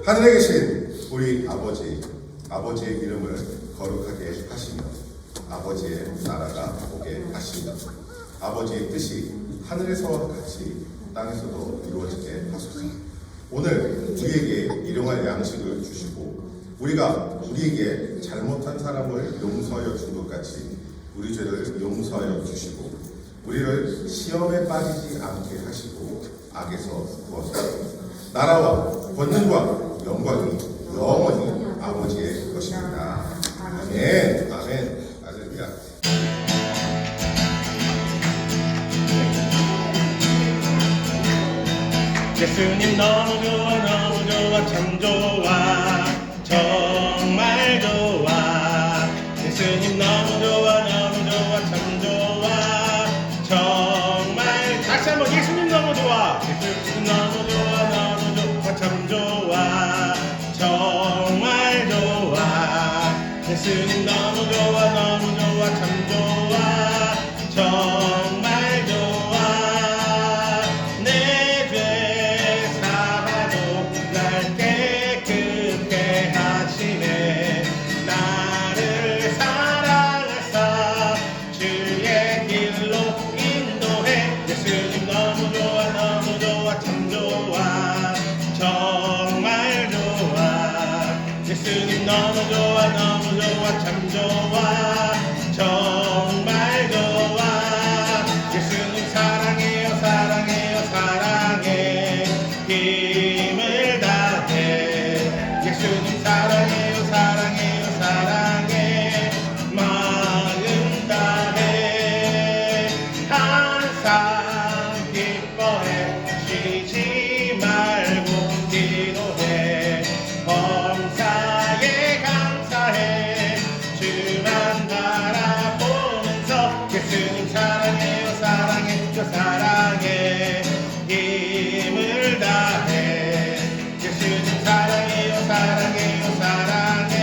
하늘에 계신 우리 아버지의 이름을 거룩하게 하시며 아버지의 나라가 오게 하시며 아버지의 뜻이 하늘에서와 같이 땅에서도 이루어지게 하소서. 오늘 우리에게 일용할 양식을 주시고 우리가 우리에게 잘못한 사람을 용서하여 준 것 같이 우리 죄를 용서하여 주시고 우리를 시험에 빠지지 않게 하시고 악에서 구하소서. 나라와 권능과 영광이 영원히 아버지의 것입니다. 아멘. 아멘. 할렐루야. 예수님 너무 좋아 너무 좋아 참 좋아 정말 좋아. 예수님 너무 좋아 너무 좋아 참 좋아 정말. 다시 한번 예수님 너무 좋아. 예수님 너무 좋아 너무 좋아 참 좋아 정말 좋아. 예수님 너무 좋아 너무 좋아 참 좋아 정말 좋아. 내 죄 사하도 날 깨끗게 하시네. 나를 사랑하사 주의 길로 인도해. 예수님 너무 좋아 너무 좋아 참 좋아 정말 좋아. 예수님 너무 좋아 너무 좋아 참 좋아 정말 좋아. 예수님 사랑해요 사랑해요 사랑해 힘을 다해. 예수님 사랑해요 사랑해요 사랑해 마음 다해. 항상 기뻐해 쉬지 말고 기도해. 범사에 감사해 주만 바라보면서. 예수님 사랑해요 사랑해요 사랑해 힘을 다해. 예수님 사랑해요 사랑해요 사랑해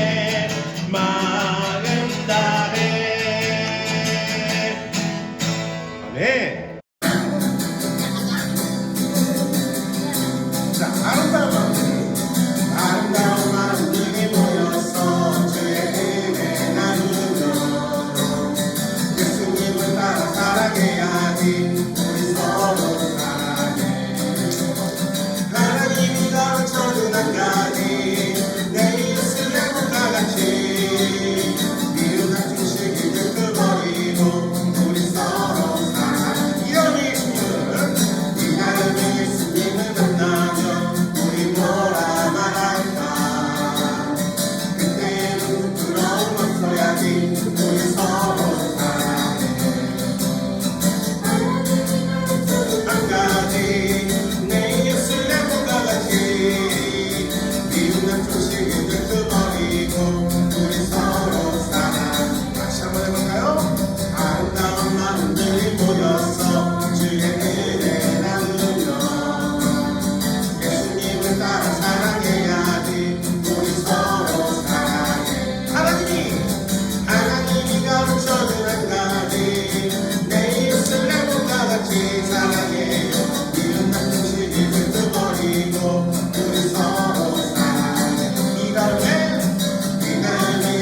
마음 다해. 아멘. 자, 아름다운 마음들이 모여서 주의 은혜 나누며 예수님을 따라 살아가야지. 우리 서로 사랑해. 하나님이 가르쳐준 한 가지 내 예수의 몸과 같이 미운 한중씩 긁어버리고 우리 서로 사랑해. 이런 예수님은 이 나름의 예수님을 만나면 우리 뭐라 말할까. 그때는 부끄러움 없어야지. 우리 서로 사랑해. 한 가지 내 예수의 몸과 같이 미운 한쪽씩 긁어버리고 우리 서로 사랑. 다시 한번 해볼까요? 아름다운 마음들이 모여서 주의 은혜 나누며 예수님을 따라 사랑해야지. 우리 서로 사랑해. 하나님이 가르쳐준 한 가지 내 예수의 몸과 같이 사랑해요. 미운 한쪽씩 긁어버리고 우리 서로 사랑해. 이 다음에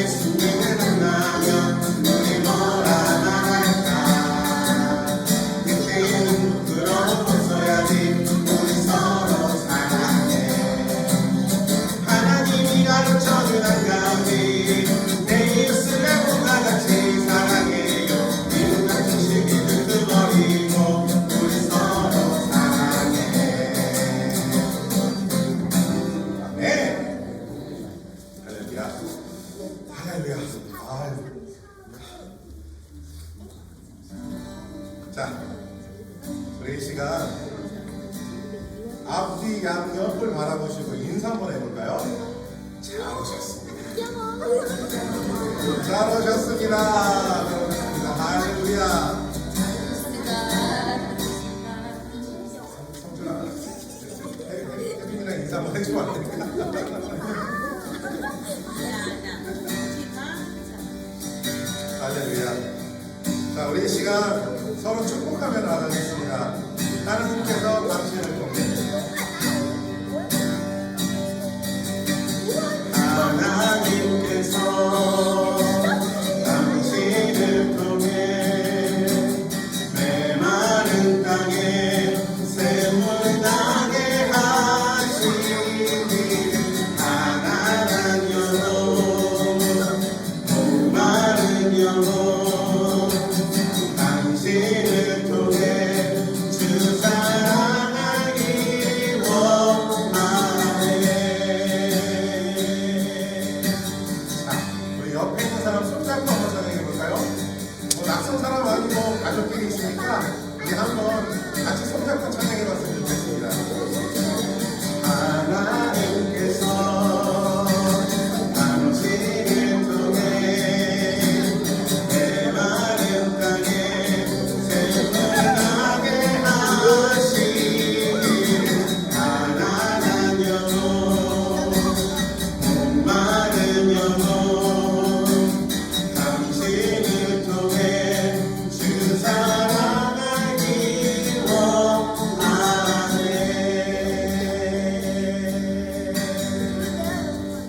예수님을 만나면 우리 뭐라 말할까. 그때는 부끄러움 없어야지. 우리 서로 사랑해. 하나님이 가르쳐준 한 가지 내 예수의 몸과 같이 사랑해요. 미운 한쪽씩 긁어버리고 우리 서로 사랑해. 아멘. 할렐루야. 할렐루야. 아유. 자, 우리 이 시간 앞뒤 양옆을 바라보시고 인사 한번 해볼까요? 잘 오셨습니다. 잘 오셨습니다. 할렐루야. 성준아, 혜빈이랑 인사 한번 해주면 안 될까? 할렐루야. 자, 우리 이 시간 서로 축복하며 나가겠습니다. 하나님께서 당신을 통해 같이 손잡고 찬양해봤으면 좋겠습니다. 하나님께서 당신을 통해 내 마른 땅에 생명나게 하시길 가난한 영혼 목마른 영혼 당신을 통해 주 사랑하기 원하네.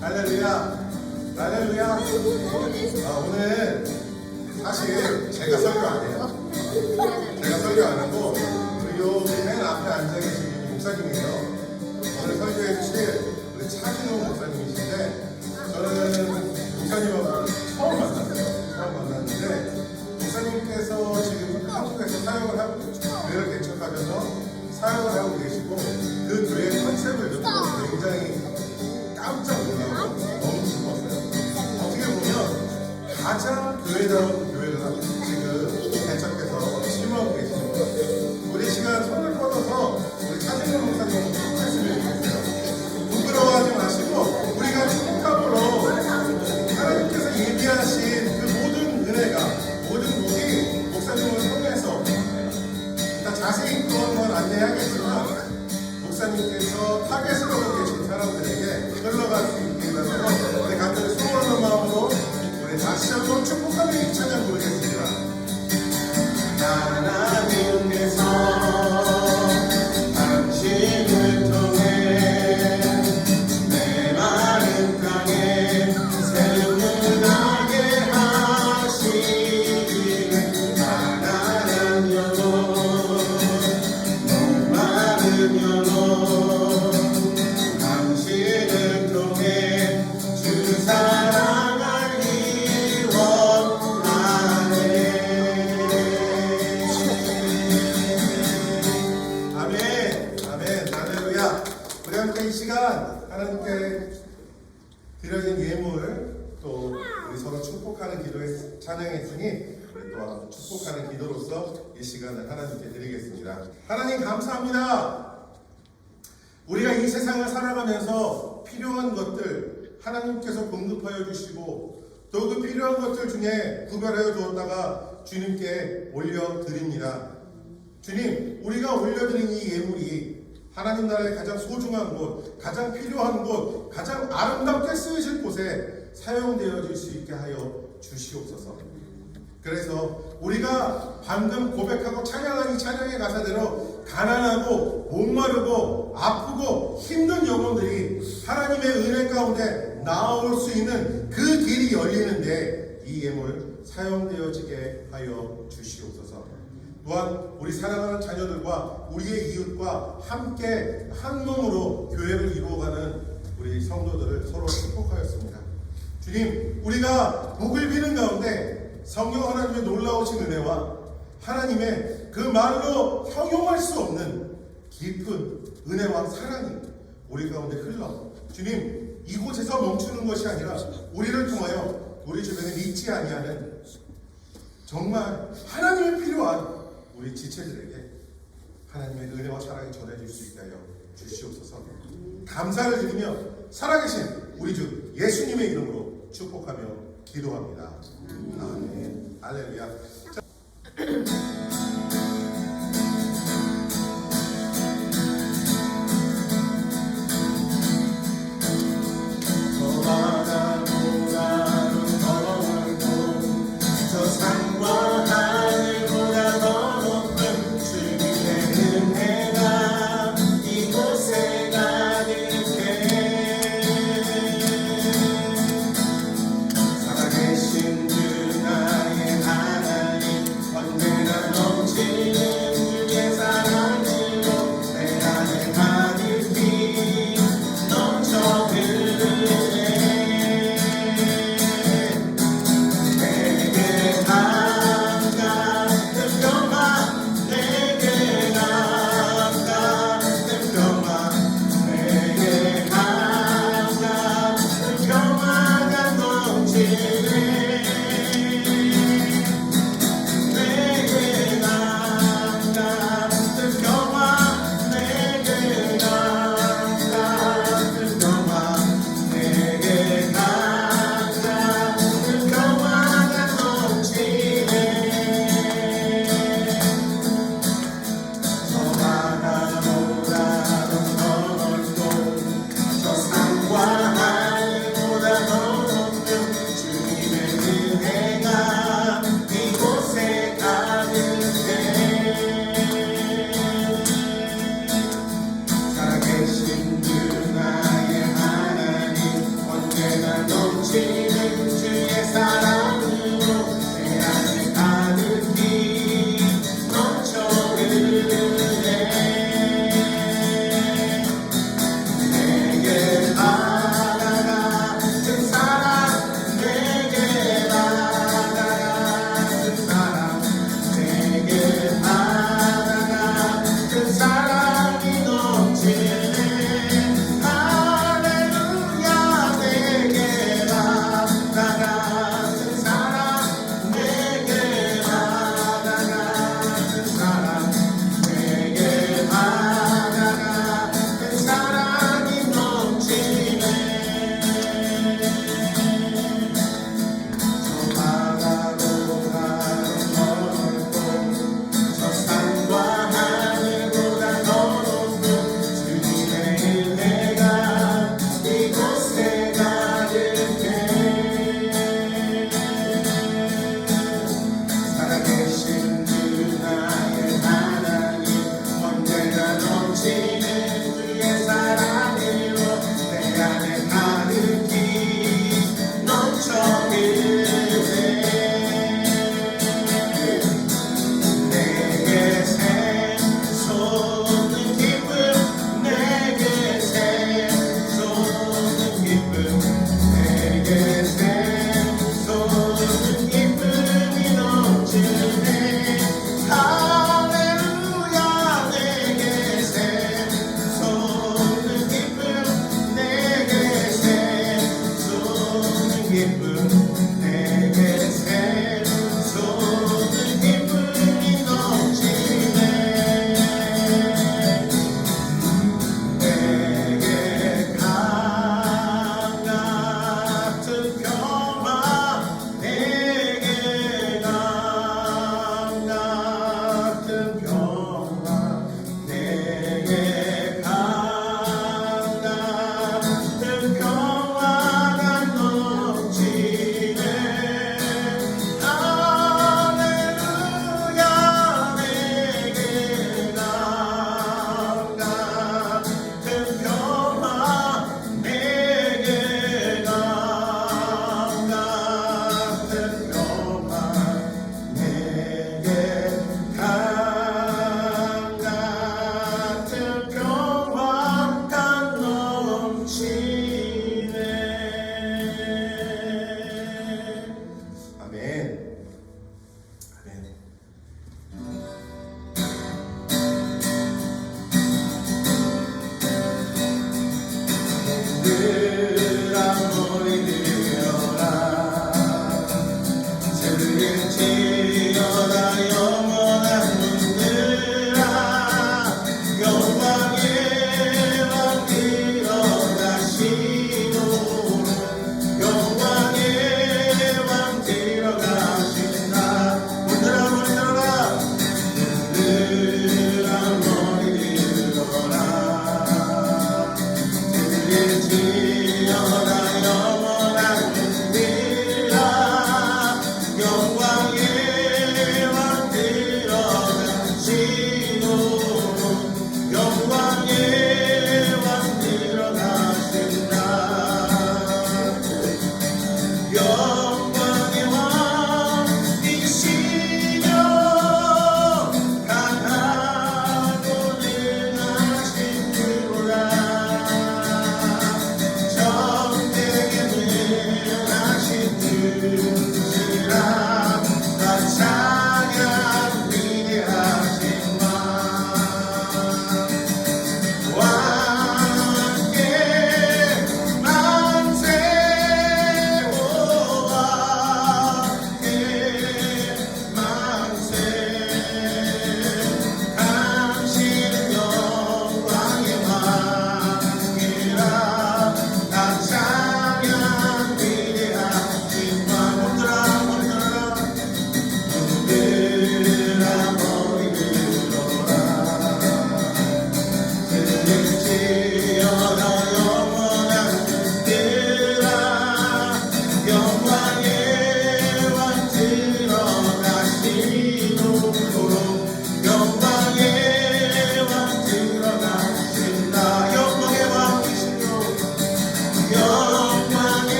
할렐루야. 할렐루야. 오늘 사실 제가 설교 안 해요. 제가 설교 안 하고 맨 앞에 앉아 계신 목사님이에요. 오늘 설교해 주실 우리 차진호 목사님이신데 저는 목사님하고 처음 만났어요. 처음 만났는데 목사님께서 지금 한국에서 사역을 하고 교회를 개척하셔서 사역을 하고 계시고 그 교회의 컨셉을 듣고 굉장히 깜짝 놀라고 너무 기뻤어요. 어떻게 보면 가장 교회다운 교회가 지금 개척해서 심어하고 계시는 거예요. 우리 시간 손을 뻗어서 우리 차진호 목사님 했으면 좋겠어요. 부끄러워하지 마시고 우리가 축복함으로 하나님께서 예비하신 그 모든 은혜가 모든 복이 목사님을 통해서 일단 자세히 그건 안내하겠지만 목사님께서 타겟을 하고 계신 사람들에게 흘러갈 수 있게 해서 우리 간절히 소원하는 마음으로 우리 다시 한번 축복하는 이 찬양 부르겠습니다. 하나님께서 당신을 통해 내 마른 땅에 생명나게 하시길 가난한 영혼 목마른 영혼 당신을 통해 주 사랑하기 원하네. 아멘. 아멘. 할렐루야. 우리 함께 이 시간 하나님께 드려진 예물 또 우리 서로 축복하는 기도에 찬양했으니 우리 또 축복하는 기도로서 이 시간을 하나님께 드리겠습니다. 하나님 감사합니다. 우리가 이 세상을 살아가면서 필요한 것들 하나님께서 공급하여 주시고 또 그 필요한 것들 중에 구별하여 주었다가 주님께 올려드립니다. 주님, 우리가 올려드린 이 예물이 하나님 나라의 가장 소중한 곳, 가장 필요한 곳, 가장 아름답게 쓰여질 곳에 사용되어질 수 있게 하여 주시옵소서. 그래서 우리가 방금 고백하고 찬양한 이 찬양의 가사대로 가난하고 목마르고 아프고 힘든 영혼들이 하나님의 은혜 가운데 나올 수 있는 그 길이 열리는데 이 예물 사용되어지게 하여 주시옵소서. 또한 우리 사랑하는 자녀들과 우리의 이웃과 함께 한 몸으로 교회를 이루어가는 우리 성도들을 서로 축복하였습니다. 주님, 우리가 복을 비는 가운데 성령 하나님의 놀라우신 은혜와 하나님의 그 말로 형용할 수 없는 깊은 은혜와 사랑이 우리 가운데 흘러 주님, 이곳에서 멈추는 것이 아니라 우리를 통하여 우리 주변에 믿지 아니하는 정말 하나님이 필요한 우리 지체들에게 하나님의 은혜와 사랑이 전해질 수 있게 하여 주시옵소서. 감사를 드리며 살아계신 우리 주 예수님의 이름으로 축복하며 기도합니다. 아멘. 할렐루야. 살아계신 주 나의 하나님 언제나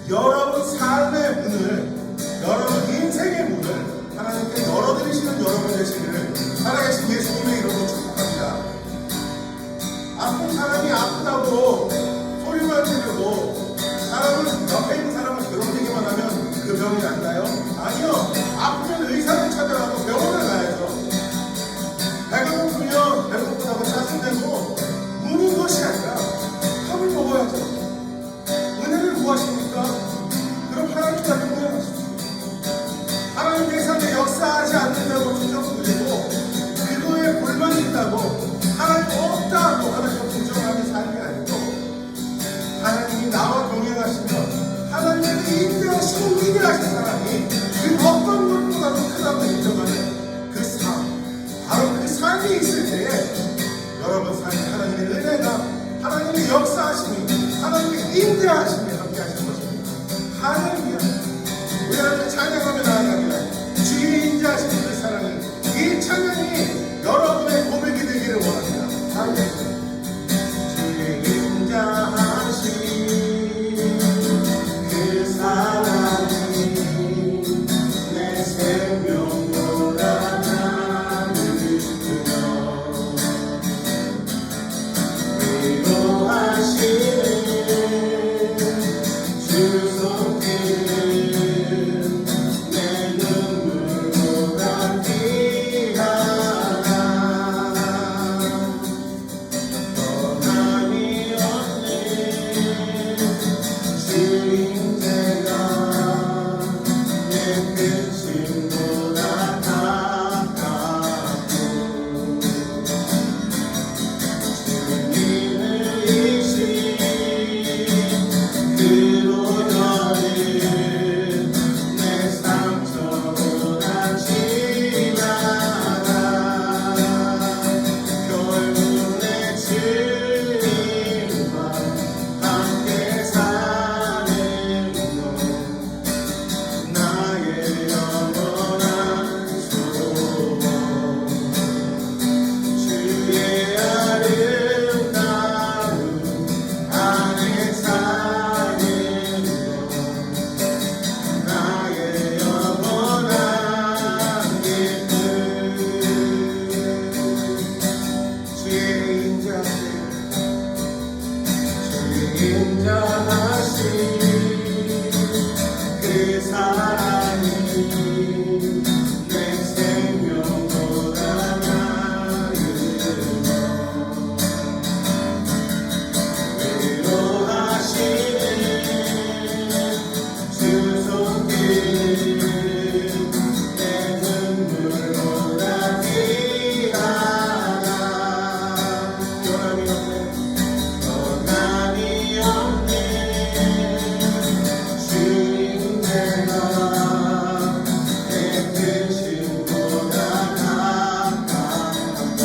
여러분 삶의 문을, 여러분 인생의 문을 하나님께 열어드리시는 여러분 되시기를 살아계신 예수님의 이름으로 축복합니다. 아픈 사람이 아프다고 소리만 지르고 사람은 옆에 있는 사람을 괴롭히기만 하면 그 병이 낫나요? 아니요. 아프면 의사를 찾아가고 병원을 가야죠. 배가 고프면 배고프다고 짜증내고 우는 것이 아니라 밥을 먹어야죠. 은혜를 구하십니까? 그럼 하나님 같은 구해하십시오. 하나님 계산에 역사하지 않는다고 주정 부리고 그거에 불만이 있다고 하나님 없다고 하나님 부정하는 삶이 아니고 하나님이 나와 동행하시면 하나님의 인내하시고 위대하신 사람이 그 어떤 것보다도 크다고 인정하는 그 삶, 바로 그 삶이 있을 때에 여러분 삶에 하나님의 은혜가, 하나님의 역사하심이, 하나님의 인내하심이 함께 하시는 것입니다. 할렐루야. 우리 하나님의 찬양하며 나아갑니다. 주의 인자하신 그 사랑이, 이 찬양이 여러분의 고백이 되기를 원합니다. 할렐루야. 주의 인자하신 그 사랑이 내 생명보다 나를 주며 위로하시는 주 손길은 내 눈물보다 귀하다. 변함이 없는 주 인재가 내 근심보다 가깝고 주님을 이신 그로 여는 내 상처보다 지나가 결국 내 주님과 함께 사는 것 나의 영원한 소원. 주의 아름다움 안에 사는 것 나의 영원한 기쁨. 주의 인자하신 그 사랑이 내 생명보다 나으며 위로하시는 주 손길은 내 눈물보다 귀하다. 변함이 없는 주님께가 내 근심보다 가깝고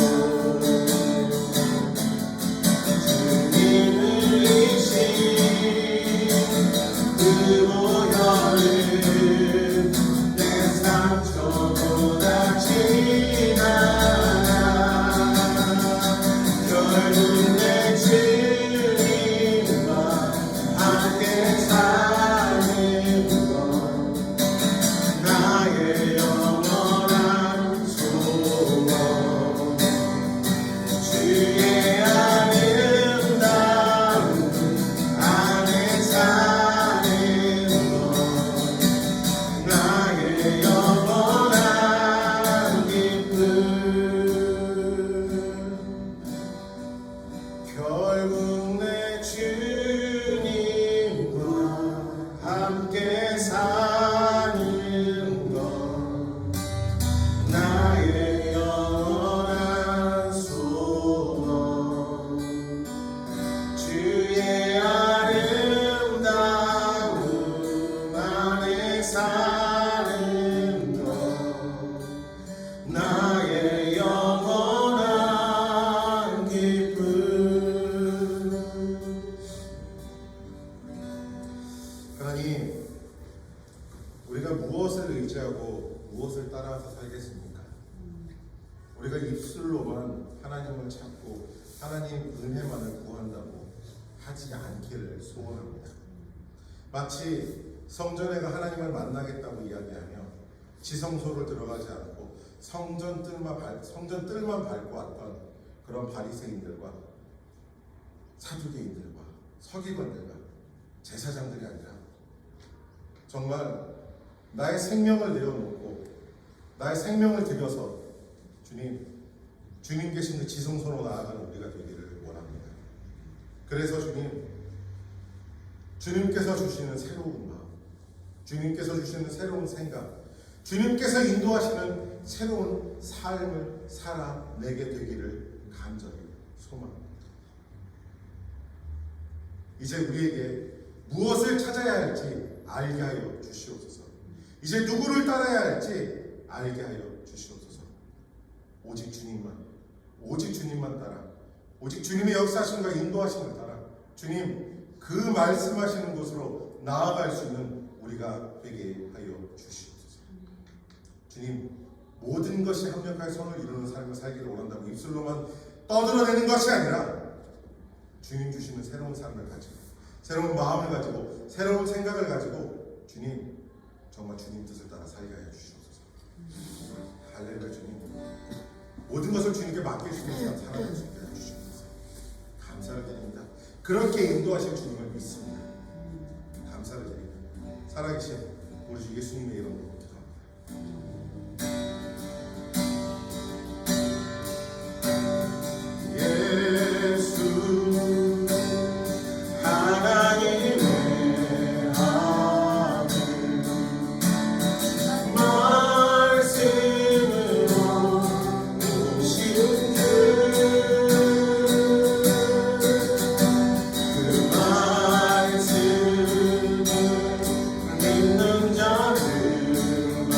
주님을 이신 그 보혈은 내 상처보다 지나가 결국 내 주님과 함께 사는 것 나의 영원한 소원. 주의 아름다움 안에 사는 것 나의 영원한 기쁨. 결국 내 주님과 함께 사는 것 나의 영원한 소원. 주의 아름다움 안에 사는 것 나의 영원한 기쁨. 하나님, 우리가 무엇을 의지하고 무엇을 따라서 살겠습니까? 우리가 입술로만 하나님을 찾고 하나님 은혜만을 구한다고 하지 않기를 소원합니다. 마치 성전에가 하나님을 만나겠다고 이야기하며 지성소를 들어가지 않고 성전 뜰만 밟고 왔던 그런 바리새인들과 사두개인들과 서기관들과 제사장들이 아니라 정말 나의 생명을 내어놓고 나의 생명을 들여서 주님 계신 그 지성소로 나아가는 우리가 되기를 원합니다. 그래서 주님께서 주시는 새로운 마음, 주님께서 주시는 새로운 생각, 주님께서 인도하시는 새로운 삶을 살아내게 되기를 간절히 소망합니다. 이제 우리에게 무엇을 찾아야 할지 알게 하여 주시옵소서. 이제 누구를 따라야 할지 알게 하여 주시옵소서. 오직 주님만 따라, 오직 주님의 역사하심과 인도하심을 따라 주님 그 말씀하시는 곳으로 나아갈 수 있는 우리가 되게 하여 주시옵소서. 주님, 모든 것이 합력하여 선을 이루는 삶을 살기를 원한다고 입술로만 떠들어내는 것이 아니라 주님 주시는 새로운 삶을 가지고 새로운 마음을 가지고 새로운 생각을 가지고 주님, 정말 주님 뜻을 따라 살게 하여 주시옵소서. 할렐루야. 주님, 모든 것을 주님께 맡길 수 있는 삶 살아갈 수 있게 해주시옵소서. 감사를 드립니다. 그렇게 인도하실 주님을 믿습니다. 감사를 드립니다. 살아계신 우리 주 예수님의 이름으로 기도합니다. 믿는 자들만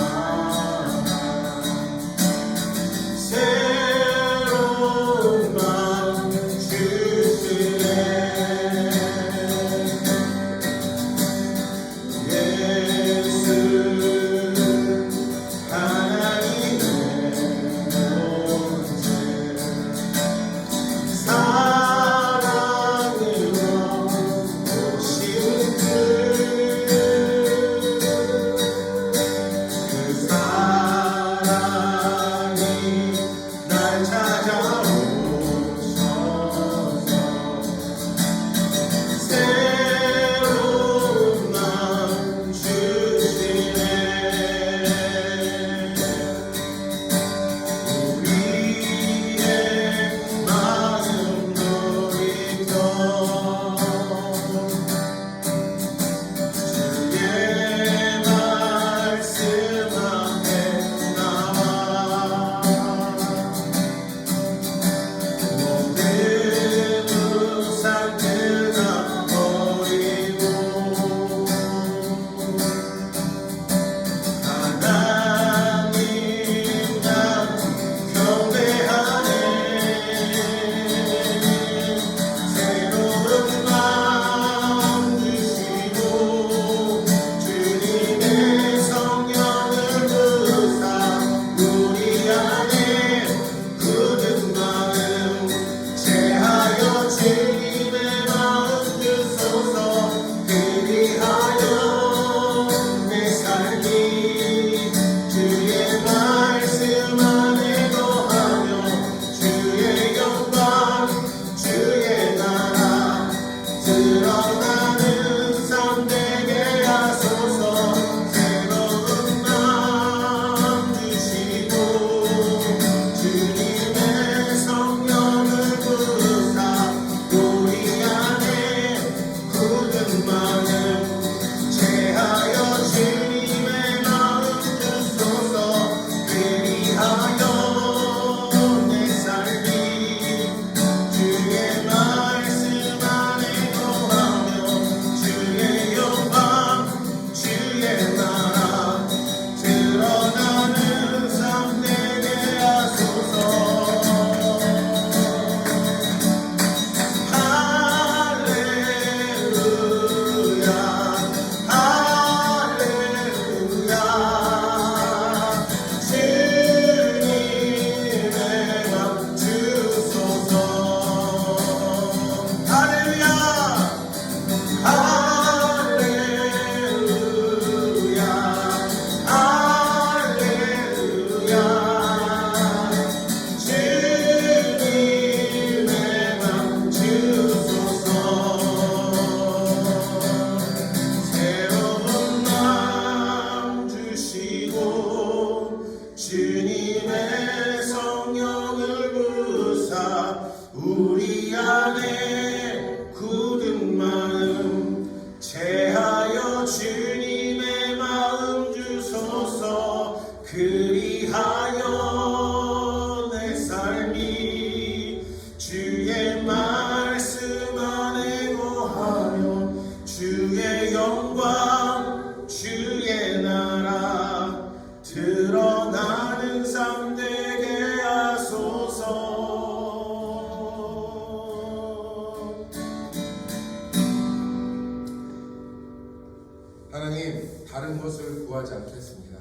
하나님 다른 것을 구하지 않겠습니다.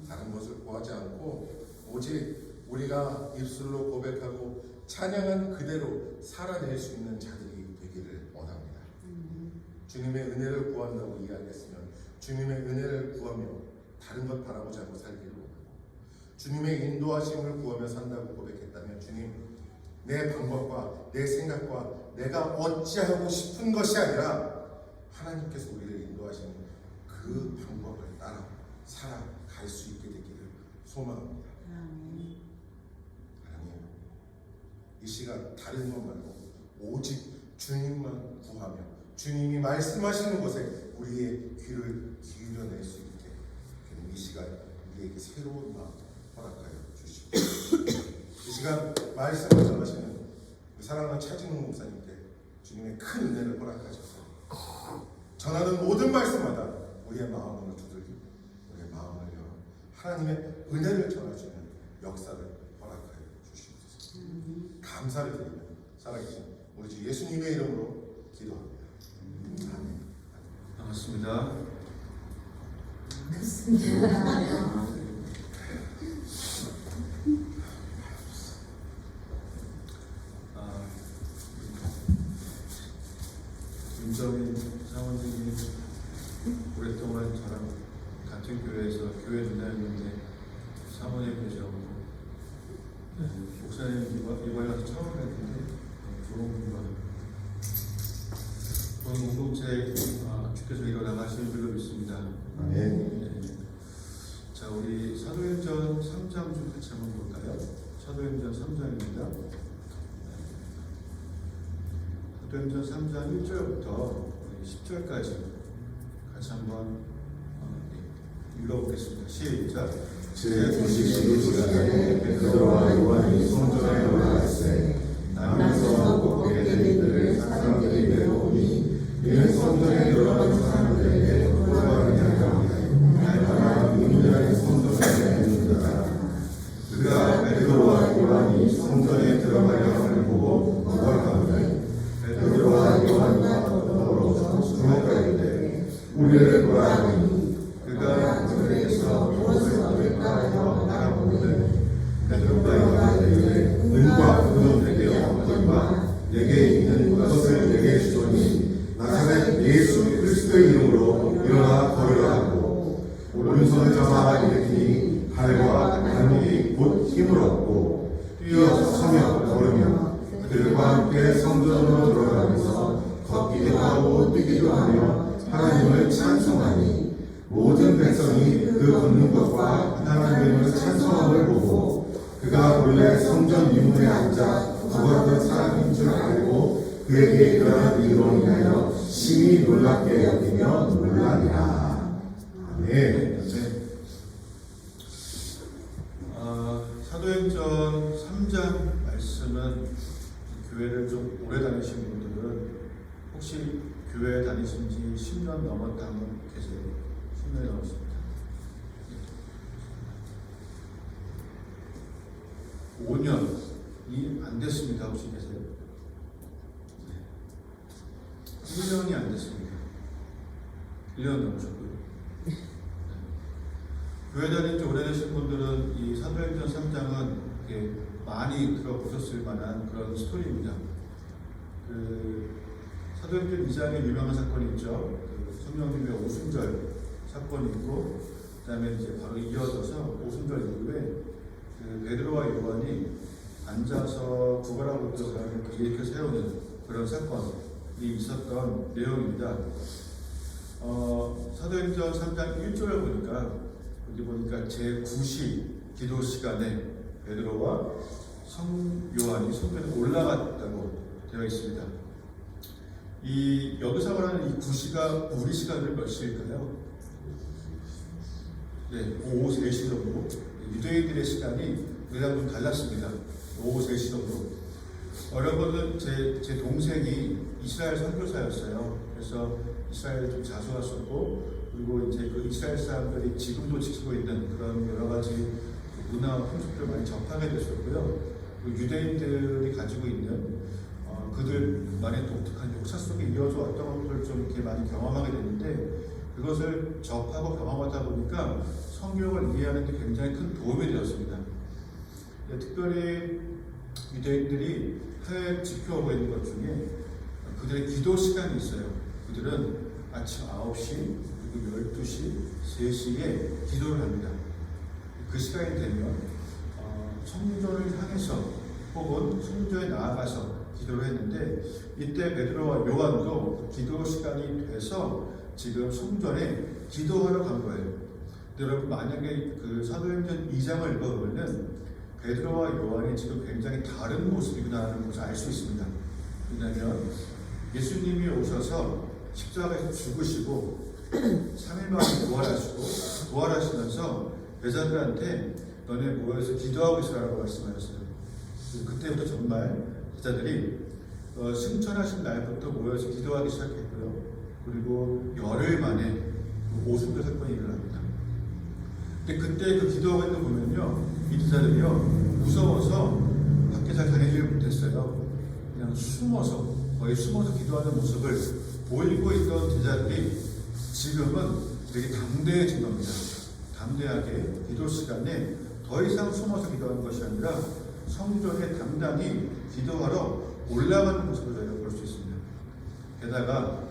다른 것을 구하지 않고 오직 우리가 입술로 고백하고 찬양한 그대로 살아낼 수 있는 자들이 되기를 원합니다. 주님의 은혜를 구한다고 이야기했으면 주님의 은혜를 구하며 다른 것 바라보지 않고 살기를 원하고, 주님의 인도하심을 구하며 산다고 고백했다면 주님, 내 방법과 내 생각과 내가 어찌하고 싶은 것이 아니라 하나님께서 우리를 인도하시는 그 방법을 따라 살아갈 수 있게 되기를 소망합니다. 하나님, 이 시간 다른 것 말고 오직 주님만 구하며 주님이 말씀하시는 곳에 우리의 귀를 기울여낼 수 있게 되는 이 시간 우리에게 새로운 마음 허락하여 주시옵소서. 이 시간 말씀을 전하시는 사랑하는 차진웅 목사님께 주님의 큰 은혜를 허락하셔서 전하는 모든 말씀마다 우리의 마음을 두들기고 우리의 마음을 열어 하나님의 은혜를 전해주는 역사를 허락하여 주시옵소서. 감사를 드리며 살아계신 우리 주 예수님의 이름으로 기도합니다. 아멘. 반갑습니다. 김정인 사원님이 오랫동안 저랑 같은 교회에서 교회 누나였는데 사모님 되셔서 목사님 이번에 와서 처음 뵀는데 좋은 분과 좋은 공동체 주께서 일어나가시는 줄로 믿습니다. 아멘. 자, 우리 사도행전 3장 좀 같이 한번 볼까요? 사도행전 3장입니다. 사도행전 3장 1절부터 10절까지 같이 한번 읽어보겠습니다. 시작. 제92 시간에 베드로와 요한이 성전에 올라갔을 나면서 곱게 들이들을 사람들이 내려오니 이는 성전에 들어가는 사람들에게 돌아가느냐 하여 날마다 은밀하게 성전에 있는다. 그가 베드로와 요한이 성전에 들어가려 함을 보고 거절하더니 베드로와 요한과 더불어서 주먹할 때 우리를 보라 하니 그가 그들에게서 무엇을 얻을까 하여 나가보거든 베드로가 요한에게 은과 금은 내게 없거니와 내게 있는 것을 내게 주소니 나사렛 예수 그리스도의 이름으로 일어나 걸으라 하고 오른손을 잡아 일으키니 발과 발목이 곧 힘을 얻고 뛰어 서며 걸으며 그들과 함께 성전으로 들어가면서 걷기도 하고 뛰기도 하며 하나님을 찬송하니 모든 백성이 그 걷는 것과 하나님을 찬송함을 보고 그가 본래 성전 유문에 앉아 죽었던 사람인 줄 알고 그에게 일어난 일로 인하여 심히 놀랍게 여기며 놀라니라. 아멘. 사도행전 3장 말씀은 교회를 좀 오래 다니신 분들은 혹시 교회 다니신 지 10년 넘었다 한 분 계세요? 10년이 넘었습니다. 5년이 안 됐습니다. 혹시 계세요? 1년이 안 됐습니다. 1년 넘으셨고요. 교회 다닌 지 오래되신 분들은 이 사도행전 3장은 많이 들어보셨을 만한 그런 스토리입니다. 사도행전 2장에 유명한 사건이 있죠. 성령님의 오순절 사건이 있고, 그 다음에 이제 바로 이어져서 오순절 이후에 베드로와 요한이 앉아서 구걸하고 있던 사람을 일으켜 세우는 그런 사건이 있었던 내용입니다. 사도행전 3장 1절을 보니까 여기 보니까 제9시 기도 시간에 베드로와 요한이 성전에 올라갔다고 되어 있습니다. 여기서 말하는 이 9시가 우리 시간을 몇 시일까요? 네, 오후 3시 정도. 유대인들의 시간이 우리랑 좀 달랐습니다. 오후 3시 정도. 여러분은 제 동생이 이스라엘 선교사였어요. 그래서 이스라엘에 좀 자주 왔었고, 그리고 이제 그 이스라엘 사람들이 지금도 지키고 있는 그런 여러 가지 문화 풍습들을 많이 접하게 됐었고요. 그 유대인들이 가지고 있는 그들만의 독특한 역사 속에 이어져 왔던 것들을 좀 이렇게 많이 경험하게 됐는데, 그것을 접하고 경험하다 보니까 성경을 이해하는 데 굉장히 큰 도움이 되었습니다. 특별히 유대인들이 해외 지켜오고 있는 것 중에 그들의 기도 시간이 있어요. 그들은 아침 9시, 그리고 12시, 3시에 기도를 합니다. 그 시간이 되면 성전을 향해서 혹은 성전에 나아가서 기도를 했는데, 이때 베드로와 요한도 기도 시간이 돼서 지금 성전에 기도하러 간 거예요. 여러분, 만약에 그 사도행전 2장을 읽어보면은 베드로와 요한이 지금 굉장히 다른 모습이구나라는 것을 알 수 있습니다. 왜냐하면 예수님이 오셔서 십자가에서 죽으시고 3일 만에 부활하시면서 제자들한테 너네 모여서 기도하고 있으라고 말씀하셨어요. 그때부터 정말 제자들이 승천하신 날부터 모여서 기도하기 시작했고요. 그리고 열흘 만에 오순절 사건이 일어납니다. 근데 그때 그 기도하고 있는 거 보면요, 이 제자들이요 무서워서 밖에 잘 다니지를 못했어요. 그냥 거의 숨어서 기도하는 모습을 보이고 있던 제자들이 지금은 되게 담대해진 겁니다. 담대하게 기도 시간에 더 이상 숨어서 기도하는 것이 아니라 성전에 당당히 기도하러 올라가는 모습을 저희가 볼 수 있습니다. 게다가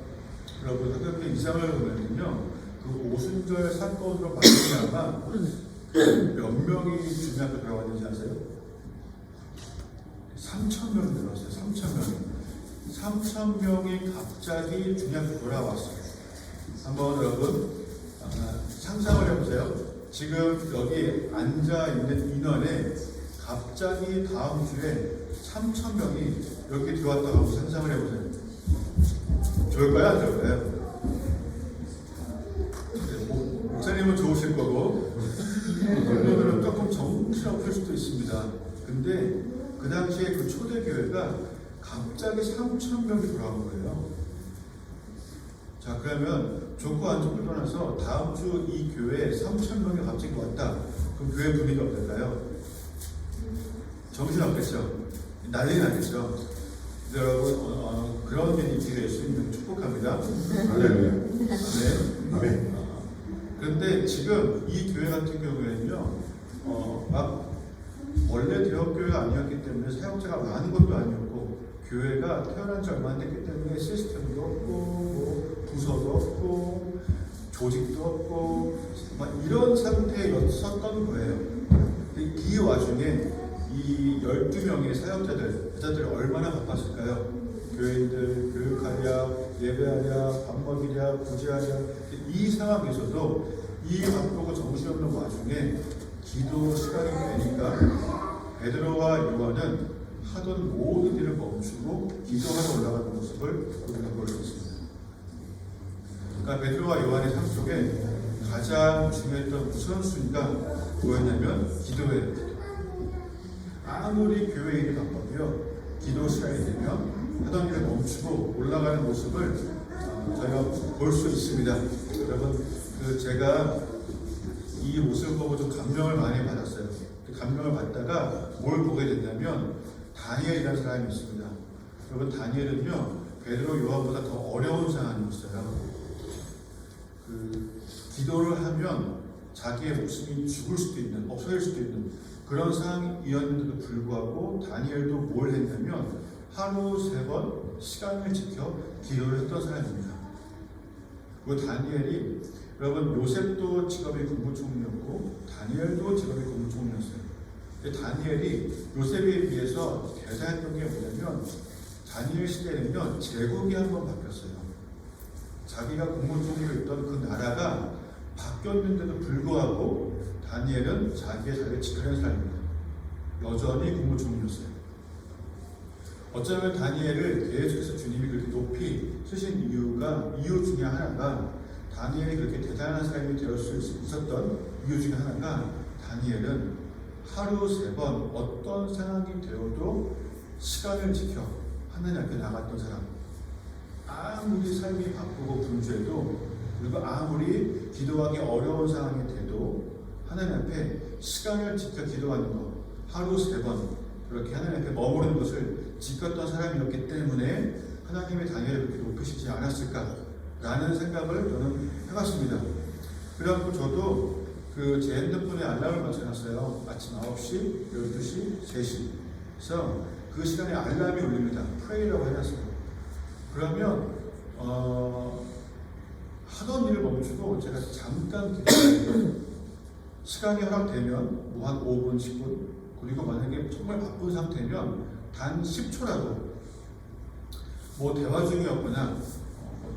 여러분, 사도행전 2장을 보면요, 그 오순절 사건으로 말미암아 몇 명이 주님앞에 돌아왔는지 아세요? 3,000명이 들어왔어요. 3,000명이 갑자기 주님 앞에 돌아왔어요. 한번 여러분 상상을 해보세요. 지금 여기 앉아있는 인원에 갑자기 다음 주에 3,000명이 여기 들어왔다고 하고 상상을 해보세요. 좋을까요? 안 좋을까요? 목사님은 좋으실 거고 여러분들은 조금 정신없을 수도 있습니다. 근데 그 당시에 그 초대교회가 갑자기 3,000명이 돌아온 거예요. 자, 그러면 좋고 안 좋고 떠나서 다음 주 이 교회에 3,000명이 갑자기 왔다. 그럼 교회 분위기가 어떨까요? 정신없겠죠? 난리 나겠죠? 여러분, 그런 일이 있게 수 있는 축복합니다. 할렐루야. 네. 아멘. 그런데 지금 이 교회 같은 경우에는요, 막 원래 대형교회가 아니었기 때문에 사역자가 많은 것도 아니었고, 교회가 태어난 지 얼마 안 됐기 때문에 시스템도 없고, 뭐 부서도 없고, 조직도 없고, 막 이런 상태였었던 거예요. 이 와중에 이 12명의 사역자들이 얼마나 바빴을까요? 교인들 교육하랴, 예배하랴, 밥 먹이랴, 구제하랴. 이 상황에서도 이 바쁘고 정신없는 와중에 기도 시간이 되니까 베드로와 요한은 하던 모든 일을 멈추고 기도하러 올라가는 모습을 우리가 볼 수 있습니다. 그러니까 베드로와 요한의 삶 속에 가장 중요했던 우선순위가 뭐였냐면 기도예요. 아무리 교회 일이 바빠도요, 기도 시간이 되면 하던 일을 멈추고 올라가는 모습을 저희가 볼 수 있습니다. 여러분, 제가 이 모습을 보고 좀 감명을 많이 받았어요. 그 감명을 받다가 뭘 보게 됐냐면 다니엘이라는 사람이 있습니다. 여러분, 다니엘은요 베드로 요한보다 더 어려운 상황이었어요. 기도를 하면 자기의 목숨이 죽을 수도 있는, 없어질 수도 있는 그런 상황이었는데도 불구하고 다니엘도 뭘 했냐면 하루 3번 시간을 지켜 기도를 했던 사람입니다. 그리고 다니엘이, 여러분, 요셉도 직업이 국무총리였고 다니엘도 직업이 국무총리였어요. 다니엘이 요셉에 비해서 대단했던 게 뭐냐면 다니엘 시대에는요 제국이 한번 바뀌었어요. 자기가 국무총리로 있던 그 나라가 바뀌었는데도 불구하고 다니엘은 자기의 자리를 지키는 사람입니다. 여전히 국무총리였어요. 어쩌면 다니엘을 계속해서 주님이 그렇게 높이 쓰신 이유 중에 하나가, 다니엘이 그렇게 대단한 사람이 되어 수 있었던 이유 중에 하나가, 다니엘은 하루 3번 어떤 상황이 되어도 시간을 지켜 하나님 앞에 나갔던 사람. 아무리 삶이 바쁘고 분주해도, 그리고 아무리 기도하기 어려운 상황이 돼도 하나님 앞에 시간을 지켜 기도하는 것, 하루 3번 그렇게 하나님 앞에 머무르는 것을 지켰던 사람이었기 때문에 하나님의 다니엘을 그렇게 높이시지 않았을까라는 라는 생각을 저는 해봤습니다. 그래갖고 저도 그 제 핸드폰에 알람을 맞춰놨어요. 아침 9시, 12시, 3시. 그래서 그 시간에 알람이 울립니다. 프레이라고 해놨어요. 그러면 하던 일을 멈추고 제가 잠깐 기다려요. 시간이 허락되면 뭐 한 5분, 10분, 그리고 만약에 정말 바쁜 상태면 단 10초라도 뭐 대화 중이었거나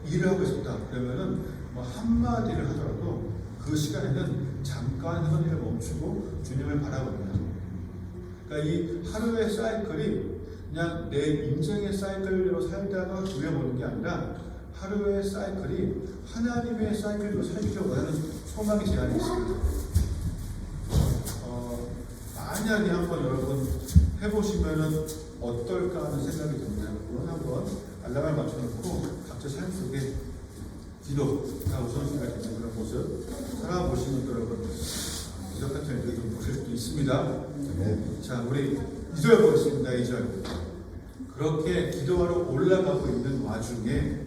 일을 하고 있었다 그러면은 뭐 한마디를 하더라도 그 시간에는 잠깐 하던 일을 멈추고 주님을 바라봅니다. 그러니까 이 하루의 사이클이 그냥 내 인생의 사이클로 살다가 dur여보는 게 아니라 하루의 사이클이 하나님의 사이클로 살기를 원하는 소망이 제 안에 있습니다. 만약에 한번 여러분 해보시면은 어떨까 하는 생각이 듭니다. 그건 한번 알람을 맞춰놓고 각자 삶 속에 기도가 우선시가 되는 그런 모습 살아보시면 또 여러분 기적 같은 일들을 좀 보실 수도 있습니다. 자, 우리 2절 보겠습니다. 2절. 그렇게 기도하러 올라가고 있는 와중에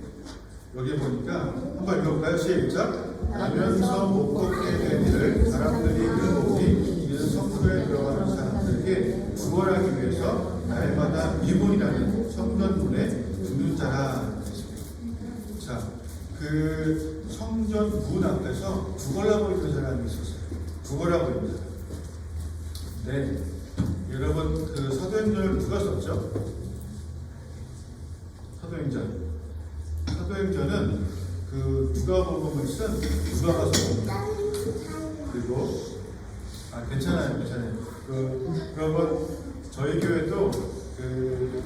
여기 보니까 한번 읽어볼까요? 시작. 가면서 못 걷게 된 이를 사람들이 보니 이는 성소에 들어가는 사람들에게 구원하기 위해서 날마다 미문이라는 성전문에 두는 자라. 자, 그 성전 문 앞에서 구걸하고 있는 사람이 있었어요. 구걸하고 있는 사람. 네, 여러분 그 사도행전을 누가 썼죠? 사도행전은 그 누가복음을 쓴 누가가 썼습니다. 그리고 괜찮아요. 그러면 저희 교회도 그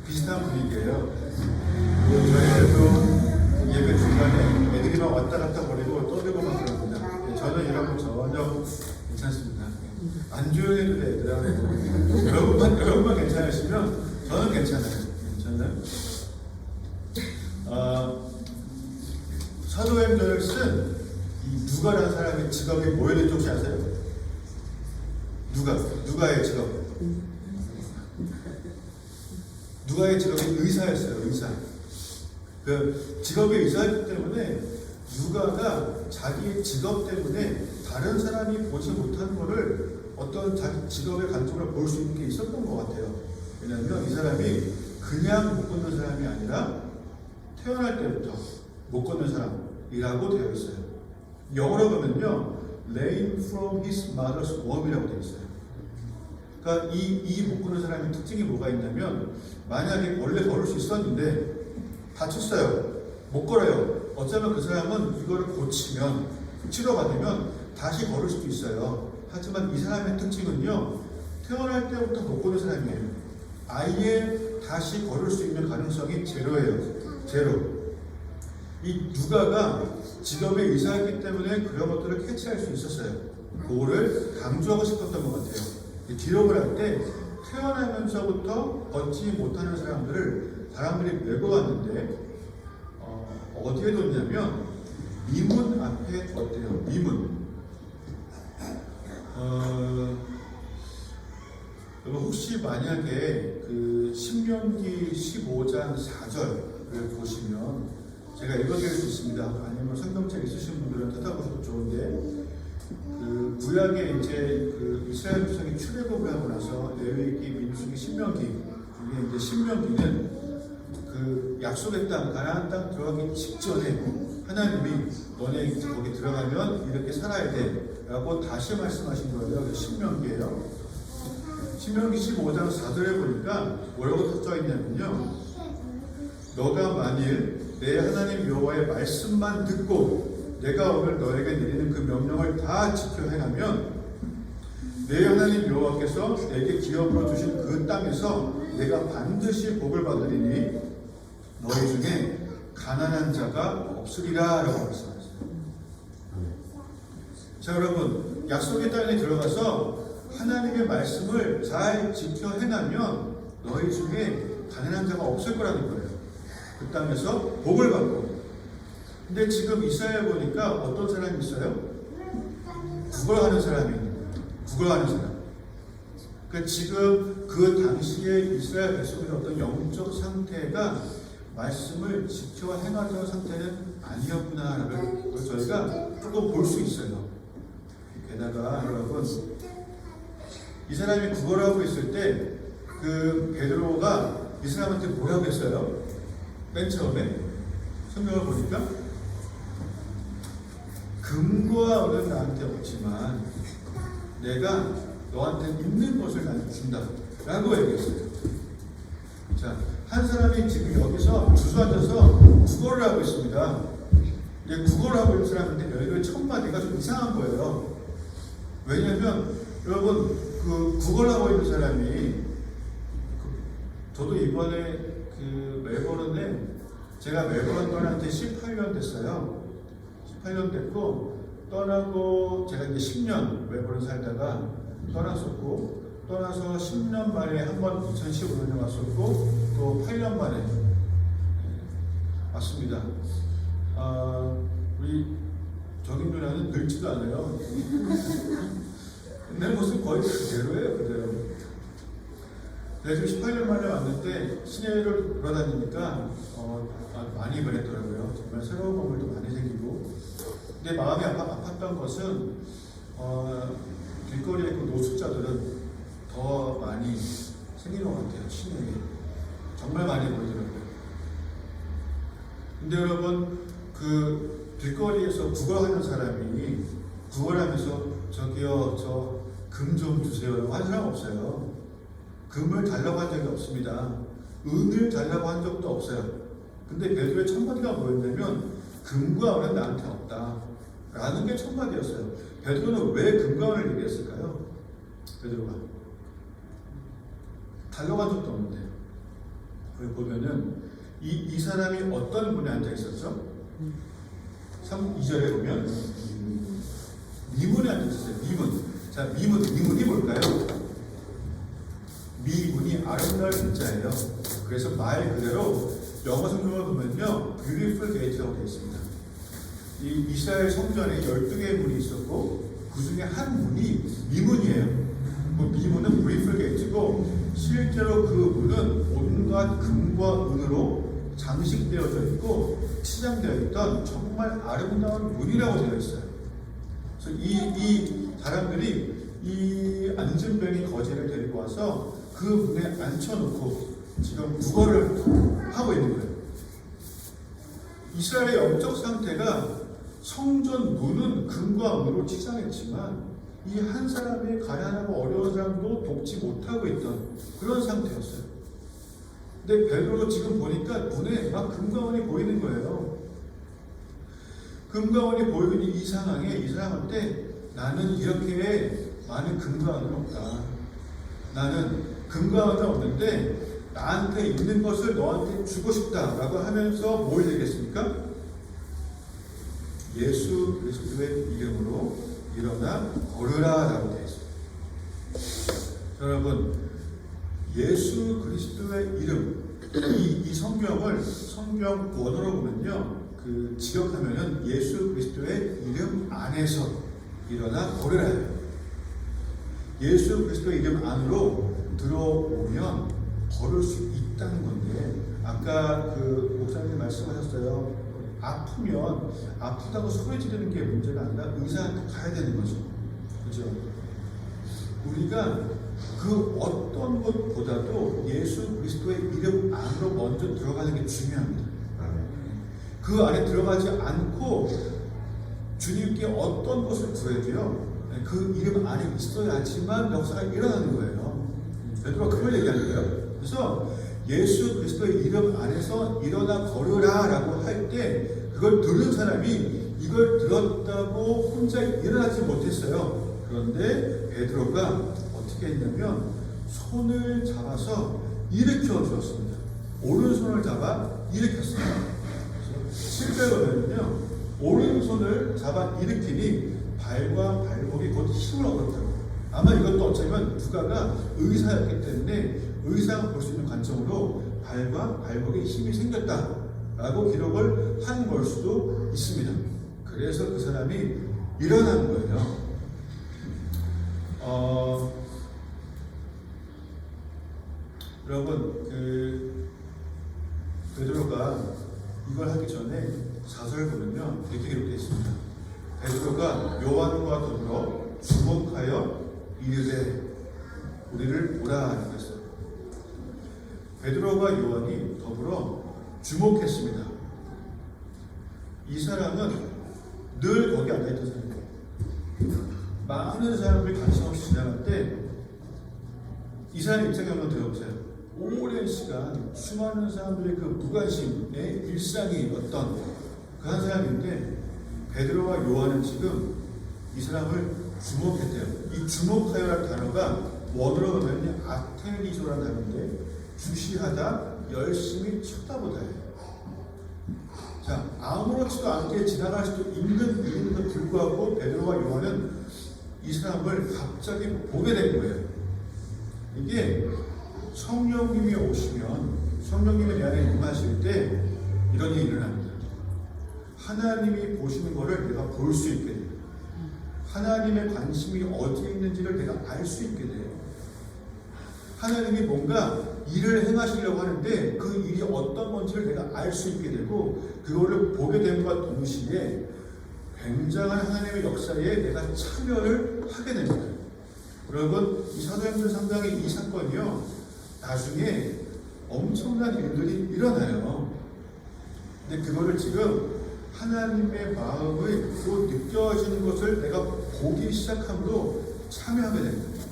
비슷한 분위기예요. 저희도 예배 중간에 애들이 막 왔다 갔다 거리고 떠들고 막 그럽니다. 저는 이런 거 전혀 괜찮습니다. 안 조용해도 돼, 얘들아. 여러분만 괜찮으시면 저는 괜찮아요. 괜찮나요? 사도행전을 쓴 이 누가라는 사람의 직업이 뭐였는지 혹시 아세요? 누가의 직업. 누가의 직업이 의사였어요. 의사. 그 직업이 의사였기 때문에 누가가 자기의 직업 때문에 다른 사람이 보지 못한 것을 어떤 자기 직업의 관점으로 볼 수 있는 게 있었던 것 같아요. 왜냐하면 이 사람이 그냥 못 걷는 사람이 아니라 태어날 때부터 못 걷는 사람이라고 되어 있어요. 영어로 보면요, lame from his mother's womb이라고 되어 있어요. 그러니까 이 못 걷는 사람의 특징이 뭐가 있냐면, 만약에 원래 걸을 수 있었는데 다쳤어요. 못 걸어요. 어쩌면 그 사람은 이거를 고치면, 치료받으면 다시 걸을 수도 있어요. 하지만 이 사람의 특징은요, 태어날 때부터 못 걷는 사람이에요. 아예 다시 걸을 수 있는 가능성이 제로예요. 제로. 이 누가가 직업의 의사였기 때문에 그런 것들을 캐치할 수 있었어요. 그거를 강조하고 싶었던 것 같아요. 기록을 할 때 태어나면서부터 걷지 못하는 사람들이 메고 왔는데 어디에 뒀냐면 미문 앞에 뒀대요. 미문. 혹시 만약에 그 신명기 15장 4절을 보시면 제가 읽어드릴 수 있습니다. 아니면 성경책 있으신 분들은 찾아보셔도 좋은데, 그 구약에 이제 그 이스라엘 백성이 출애굽을 하고 나서 레위기, 민수기, 신명기 중에 이제 신명기는 그 약속의 땅, 가나안 땅 들어가기 직전에 하나님이 너네 거기 들어가면 이렇게 살아야 돼라고 다시 말씀하신 거예요. 신명기예요. 신명기 15장 4절에 보니까 뭐라고 써져 있냐면요, 너가 만일 내 하나님 여호와의 말씀만 듣고 내가 오늘 너에게 내리는 그 명령을 다 지켜 행하면 내 하나님 여호와께서 내게 기업으로 주신 그 땅에서 내가 반드시 복을 받으리니 너희 중에 가난한 자가 없으리라 라고 말씀하셨어요. 자, 여러분, 약속의 땅에 들어가서 하나님의 말씀을 잘 지켜 행하면 너희 중에 가난한 자가 없을 거라는 거예요. 그 땅에서 복을 받고. 근데 지금 이스라엘 보니까 어떤 사람이 있어요? 구걸하는 사람이 있는 거예요. 구걸하는 사람. 그러니까 지금 그 당시에 이스라엘 백성의 어떤 영적 상태가 말씀을 지켜 행하던 상태는 아니었구나라는 걸 저희가 조금 볼 수 있어요. 게다가 여러분, 이 사람이 구걸하고 있을 때 그 베드로가 이 사람한테 뭐라고 했어요? 맨 처음에 성경을 보니까 금과 은은 나한테 없지만 내가 너한테 있는 것을 나한테 준다 라고 얘기했어요. 자, 한 사람이 지금 여기서 주저앉아서 구걸을 하고 있습니다. 이제 구걸을 하고 있는 사람인데 여기 첫 마디가 좀 이상한 거예요. 왜냐면 여러분, 그 구걸하고 있는 사람이 저도 이번에 그 멜버른에 제가 멜버른 떠난 지 18년 됐어요. 18년 됐고 떠나고 제가 이제 10년 멜버른 살다가 떠났었고 떠나서 10년 만에 한 번 2015년에 왔었고 또 8년 만에 왔습니다. 우리 정인 누나는 늙지도 않아요. 내 모습 거의 그대로예요, 그대로. 그래서 18년 만에 왔는데 시내를 돌아다니니까 많이 변했더라고요. 정말 새로운 건물도 많이 생기고. 근데 마음이 아팠던 것은 길거리에 있는 노숙자들은 더 많이 생기는 것 같아요. 시내에 정말 많이 보이더라고요. 근데 여러분, 그 길거리에서 구걸하는 사람이 구걸하면서 저기요, 저 금 좀 주세요 한 사람 없어요. 금을 달라고 한 적이 없습니다. 은을 달라고 한 적도 없어요. 근데 베드로의 첫 마디가 뭐였냐면 금과 은은 나한테 없다 라는 게 첫 마디였어요. 베드로는 왜 금과 은을 얘기했을까요? 베드로가 달라고 한 적도 없는데 여기 보면은 이 사람이 어떤 분에 앉아 있었죠? 2절에 보면 미문에 앉아 있었어요. 미문. 자, 미문이 뭘까요? 미문이 아름다운 문자예요. 그래서 말 그대로 영어 성경을 보면요, beautiful gate라고 되어 있습니다. 이 이스라엘 성전에 12개의 문이 있었고 그 중에 한 문이 미문이에요. 그 미문은 beautiful gate고 실제로 그 문은 온갖 금과 은으로 장식되어져 있고 치장되어 있던 정말 아름다운 문이라고 되어 있어요. 그래서 이 사람들이 이 안진뱅이 거지를 데리고 와서 그 문에 앉혀놓고 지금 구걸을 하고 있는 거예요. 이스라엘의 영적 상태가 성전 문은 금과 은으로 치장했지만 이 한 사람이 가난하고 어려운 사람도 돕지 못하고 있던 그런 상태였어요. 근데 베드로도 지금 보니까 눈에 막 금과 은이 보이는 거예요. 금과 은이 보이는 이 상황에 이 사람한테 나는 이렇게 많은 금과 은은 없다. 나는 금과 은은 없는데 나한테 있는 것을 너한테 주고 싶다라고 하면서 뭘 얘기했습니까? 예수 그리스도의 이름으로 일어나 걸으라 라고 되어 있습니다. 여러분, 예수 그리스도의 이름, 이 성경을 성경 원어로 보면요, 그 직역하면은 예수 그리스도의 이름 안에서 일어나 걸으라요. 예수 그리스도의 이름 안으로 들어오면 걸을 수 있다는 건데, 아까 그 목사님 말씀하셨어요. 아프면 아프다고 소리 지르는 게 문제가 아니라 의사한테 가야 되는 거죠. 그죠? 우리가 그 어떤 것보다도 예수 그리스도의 이름 안으로 먼저 들어가는 게 중요합니다. 그 안에 들어가지 않고 주님께 어떤 것을 구해도요, 그 이름 안에 있어야지만 역사가 일어나는 거예요. 베드로가 그걸 얘기하는 거예요. 그래서 예수 그리스도의 이름 안에서 일어나 걸으라 라고 할 때 그걸 들은 사람이 이걸 들었다고 혼자 일어나지 못했어요. 그런데 베드로가 어떻게 했냐면 손을 잡아서 일으켜 주었습니다. 오른손을 잡아 일으켰습니다. 7절에 보면요, 오른손을 잡아 일으키니 발과 발목이 곧 힘을 얻었다고. 아마 이것도 어쩌면 누가가 의사였기 때문에 의사가 볼 수 있는 관점으로 발과 발목에 힘이 생겼다라고 기록을 한 걸 수도 있습니다. 그래서 그 사람이 일어난 거예요. 여러분, 그 베드로가 4절을 보면요 이렇게 기록되어 있습니다. 베드로가 요한과 더불어 주목하여 이르되 우리를 보라 그랬어요. 베드로가 요한이 더불어 주목했습니다. 이 사람은 늘 거기 앉아있던 사람이에요. 많은 사람들이 관심 없이 지나갈 때 이 사람 입장에 한번 들어보세요. 오랜 시간 수많은 사람들의 그 무관심의 일상이 어떤 그 한 사람인데 베드로와 요한은 지금 이 사람을 주목했대요. 이 주목하여라는 단어가 원어로 보면 아테리조라는 단어인데 주시하다, 열심히 쳐다보다예요. 자, 아무렇지도 않게 지나갈 수도 있는 일인데도 불구하고 베드로와 요한은 이 사람을 갑자기 보게 된 거예요. 이게 성령님이 오시면 성령님이 내 안에 임하실 때 이런 일이 일어납니다. 하나님이 보시는 것을 내가 볼 수 있게 돼요. 하나님의 관심이 어디에 있는지를 내가 알 수 있게 돼요. 하나님이 뭔가 일을 행하시려고 하는데 그 일이 어떤 건지를 내가 알 수 있게 되고 그거를 보게 됨과 동시에 굉장한 하나님의 역사에 내가 참여를 하게 됩니다. 여러분, 이 사도행전 3장의 이 사건이요 나중에 엄청난 일들이 일어나요. 근데 그거를 지금 하나님의 마음이 또 느껴지는 것을 내가 보기 시작함으로 참여하게 됩니다.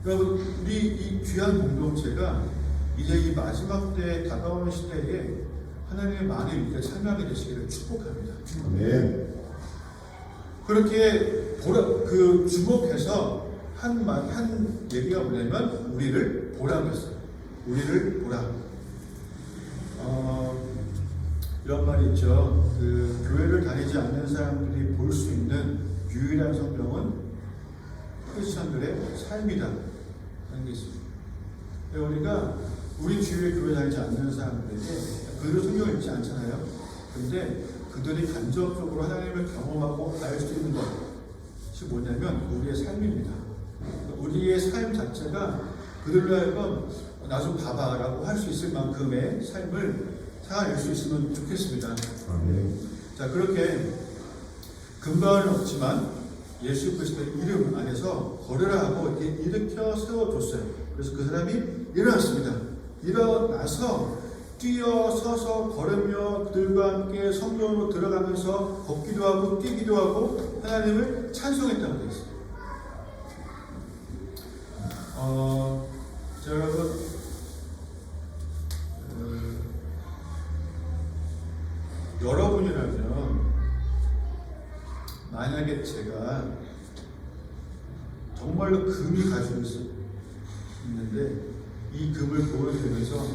여러분, 우리 이 귀한 공동체가 이제 이 마지막 때에 다가오는 시대에 하나님의 많은 일에 참여하게 되시기를 축복합니다. 아멘. 그렇게 주목해서 한 얘기가 뭐냐면 우리를 보라고 했어요. 우리를 보라. 이런 말이 있죠. 그 교회를 다니지 않는 사람들이 볼 수 있는 유일한 성경은 크리스천들의 삶이다 하는 게 있습니다. 우리가 우리 주위에 교회 다니지 않는 사람들에게 그들은 성경을 읽지 않잖아요. 근데 그들이 간접적으로 하나님을 경험하고 알 수 있는 것이 뭐냐면 우리의 삶입니다. 우리의 삶 자체가 그들로 하여금 나 좀 봐봐 라고 할 수 있을 만큼의 삶을 살아낼 수 있으면 좋겠습니다. 아멘. 자, 그렇게 근거는 없지만 예수 그리스도의 이름 안에서 걸으라 하고 이렇게 일으켜 세워줬어요. 그래서 그 사람이 일어났습니다. 일어나서 뛰어서서 걸으며 그들과 함께 성전으로 들어가면서 걷기도 하고 뛰기도 하고 하나님을 찬송했다고 되어 있어요. 자, 여러분, 여러분이라면 만약에 제가 정말로 금이 가지고 있는데 이 금을 보여드리면서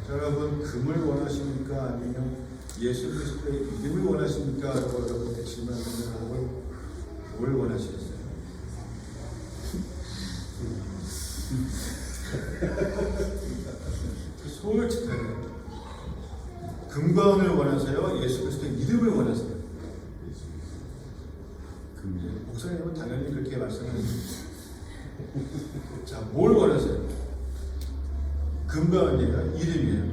여러분 금을 원하십니까? 아니면 예수 그리스도의 이름을 원하십니까? 라고 여러분 대신하면 뭘 원하시겠어요? 솔직하게 금과 은을 원하세요? 예수 그리스도의 이름을 원하세요? 목사님은 당연히 그렇게 말씀하십니다. 자, 뭘 원하세요? 금과 은이에요? 이름이에요?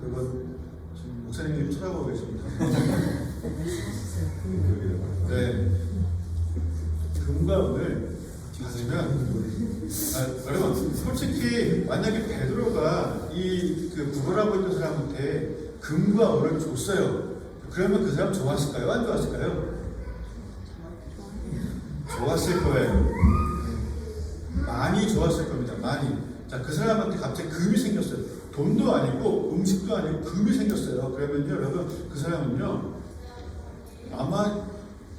여러분, 지금 목사님이 쳐다보고 계십니다. 네. 금과 은을 받으면, 여러분, 솔직히 만약에 베드로가 그 구걸하고 있던 사람한테 금과 은을 줬어요. 그러면 그 사람 좋았을까요? 안 좋았을까요? 좋았을 거예요. 많이 좋았을 겁니다. 많이. 자, 그 사람한테 갑자기 금이 생겼어요. 돈도 아니고 음식도 아니고 금이 생겼어요. 그러면요, 여러분, 그 사람은요, 아마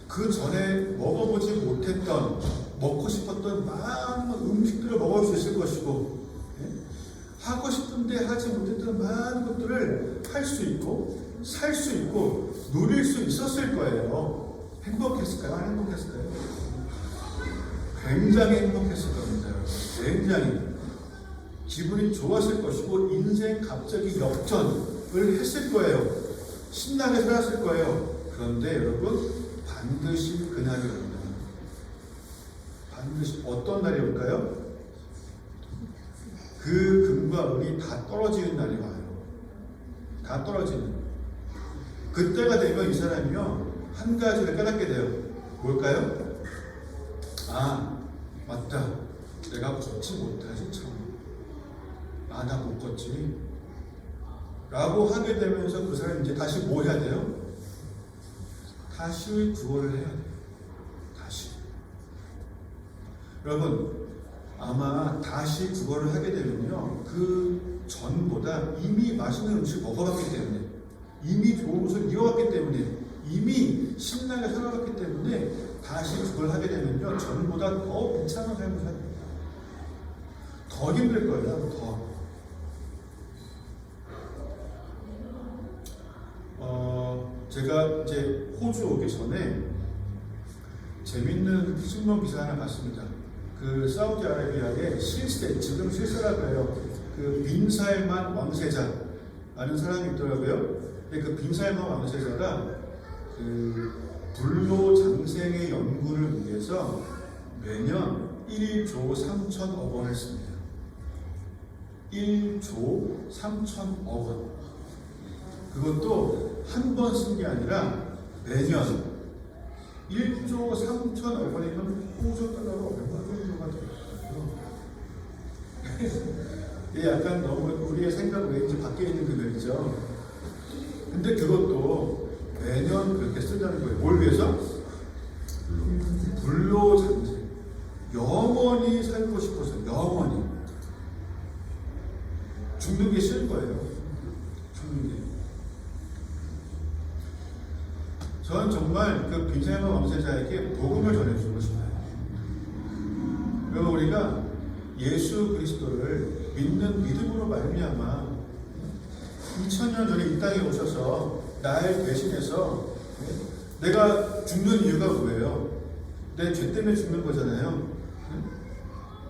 그 전에 먹어보지 못했던, 먹고 싶었던 많은 음식들을 먹을 수 있을 것이고, 하고 싶은데 하지 못했던 많은 것들을 할 수 있고, 살 수 있고, 누릴 수 있었을 거예요. 행복했을까요? 안 행복했을까요? 굉장히 행복했을 겁니다. 굉장히 기분이 좋았을 것이고 인생 갑자기 역전을 했을 거예요. 신나게 살았을 거예요. 그런데 여러분 반드시 그날이 옵니다. 반드시 어떤 날이 올까요? 그 음과 음이 다 떨어지는 날이 와요. 다 떨어지는. 그때가 되면 이 사람이요 한 가지를 깨닫게 돼요. 뭘까요? 아 맞다. 내가 걷지 못하지 참. 아 나 못 걷지. 라고 하게 되면서 그 사람이 이제 다시 뭐 해야 돼요? 다시 구걸을 해야 돼요. 다시. 여러분 아마 다시 구걸을 하게 되면요 그 전보다 이미 맛있는 음식 먹어봤기 때문에, 이미 좋은 곳을 이어왔기 때문에, 이미 신나게 살아갔기 때문에 다시 그걸 하게 되면요 전보다 더 비참한 삶을 살아요. 더 힘들 거예요. 더. 제가 이제 호주 오기 전에 재밌는 신문 기사 하나 봤습니다. 그 사우디아라비아의 실세, 지금 실세라고 해요. 그 빈살만 왕세자 아는 사람이 있더라고요. 근데 그 빈살만 왕세자가 그 불로 장생의 연구를 위해서 매년 1조 3천억 원을 씁니다. 1조 3천억 원. 그것도 한 번 쓴 게 아니라 매년 1조 3천억 원이면 호주 달러로 얼마 정도가 될까요? 이게 약간 너무 우리의 생각 왠지 밖에 있는 금액이죠. 근데 그것도 매년 그렇게 쓰자는 거예요. 뭘 위해서? 불로장생. 영원히 살고 싶어서 영원히. 죽는 게 싫은 거예요. 죽는 게. 저는 정말 그 빈살만 왕세자에게 복음을 전해주고 싶어요. 그리고 우리가 예수 그리스도를 믿는 믿음으로 말미암아 2000년 전에 이 땅에 오셔서 날 대신해서 내가 죽는 이유가 뭐예요? 내 죄 때문에 죽는 거잖아요.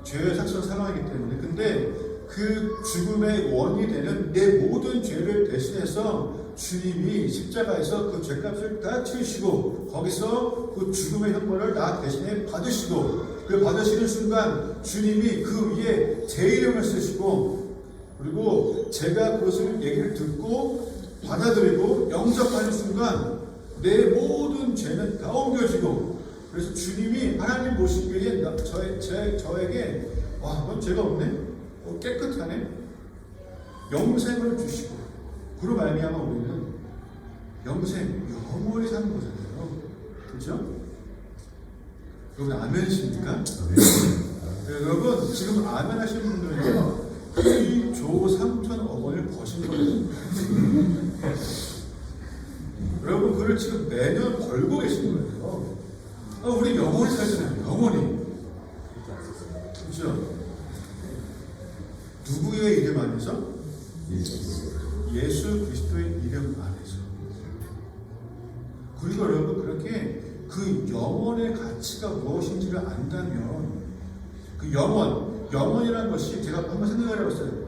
죄의 삭선 사망이기 때문에. 근데 그 죽음의 원이 되는 내 모든 죄를 대신해서 주님이 십자가에서 그 죄값을 다 치우시고 거기서 그 죽음의 형벌을 나 대신에 받으시고 그 받으시는 순간 주님이 그 위에 제 이름을 쓰시고 그리고 제가 그것을 얘기를 듣고 받아들이고 영접하는 순간 내 모든 죄는 다 옮겨지고 그래서 주님이 하나님 보시기에 저에게 와, 넌 죄가 없네? 깨끗하네? 영생을 주시고 그로 말미암아 우리는 영생, 영원히 사는 거잖아요. 그렇죠? 여러분 아멘이십니까? 네, 여러분 지금 아멘 하시는 분들은요 1조 3천억 원을 버신 거예요. 여러분 그걸 지금 매년 벌고 계신 거예요. 우리 영원히 살잖아요. 영원히. 그렇죠? 누구의 이름 안에서? 예수 그리스도의 이름 안에서. 그리고 여러분 그렇게 그 영혼의 가치가 무엇인지를 안다면 그 영혼이라는 것이 제가 한번 생각을 해봤어요.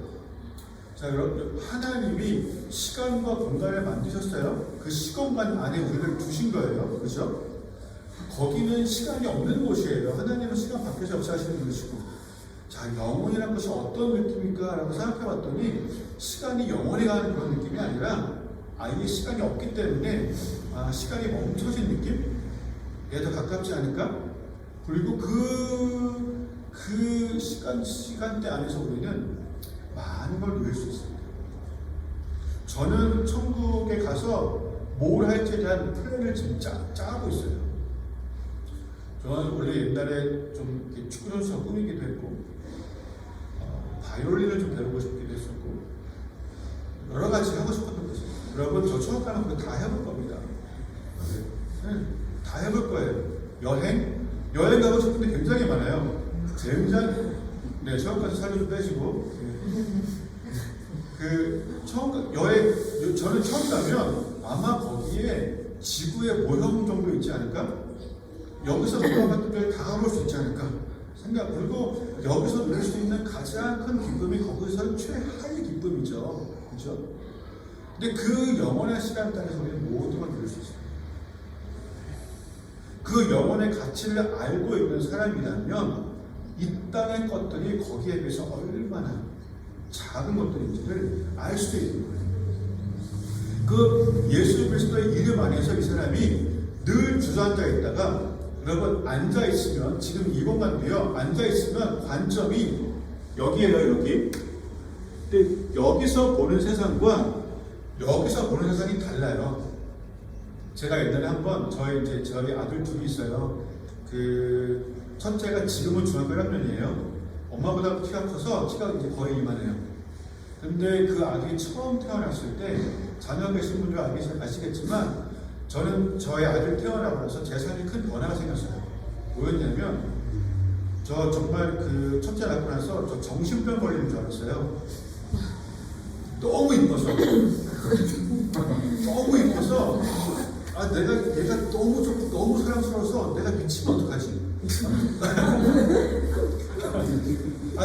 자 여러분 하나님이 시간과 공간을 만드셨어요. 그 시공간 안에 우리를 두신 거예요. 그렇죠? 거기는 시간이 없는 곳이에요. 하나님은 시간 밖에서 역사하시는 곳이고 자 영혼이라는 것이 어떤 느낌일까 라고 생각해봤더니 시간이 영원히 가는 그런 느낌이 아니라 아예 시간이 없기 때문에 시간이 멈춰진 느낌? 얘 더 가깝지 않을까? 그리고 그 시간대 안에서 우리는 많은 걸 누릴 수 있습니다. 저는 천국에 가서 뭘 할지에 대한 플랜을 지금 짜고 있어요. 저는 원래 옛날에 좀 축구 선수가 꿈이기도 했고 바이올린을 좀 배우고 싶기도 했었고 여러 가지 하고 싶었던 것이 여러분 저 추억 가는 거 다 해볼 겁니다. 네, 다 해볼 거예요. 여행 가고 싶은 데 굉장히 많아요. 굉장히 네 처음까지 살도 좀 빼시고 저는 처음 가면 아마 거기에 지구의 모형 정도 있지 않을까? 여기서 모형같은 걸 다 가볼 수 있지 않을까? 생각. 그리고 여기서 누릴 수 있는 가장 큰 기쁨이 거기서 최하의 기쁨이죠. 그렇죠? 근데 그 영원한 시간 단에서 우리는 모든 걸 누릴 수 있어요. 그 영혼의 가치를 알고 있는 사람이라면 이 땅의 것들이 거기에 비해서 얼마나 작은 것들인지를 알 수 있는 거예요. 그 예수 그리스도의 이름 안에서 이 사람이 늘 주저앉아 있다가 여러분 앉아 있으면 지금 이 공간도요. 앉아 있으면 관점이 여기에요, 여기. 근데 여기서 보는 세상과 여기서 보는 세상이 달라요. 제가 옛날에 한번 저희 아들 둘이 있어요. 그 첫째가 지금은 중학교 1학년이에요. 엄마보다 키가 커서 키가 이제 거의 이만해요. 근데 그 아들이 처음 태어났을 때 자녀 계신 분들 아시겠지만 저는 저희 아들 태어나고 나서 제 삶에 큰 변화가 생겼어요. 뭐였냐면 저 정말 그 첫째 낳고 나서 저 정신병 걸리는 줄 알았어요. 너무 이뻐서 너무 이뻐서 얘가 너무 좋고 너무 사랑스러워서 내가 미치면 어떡하지?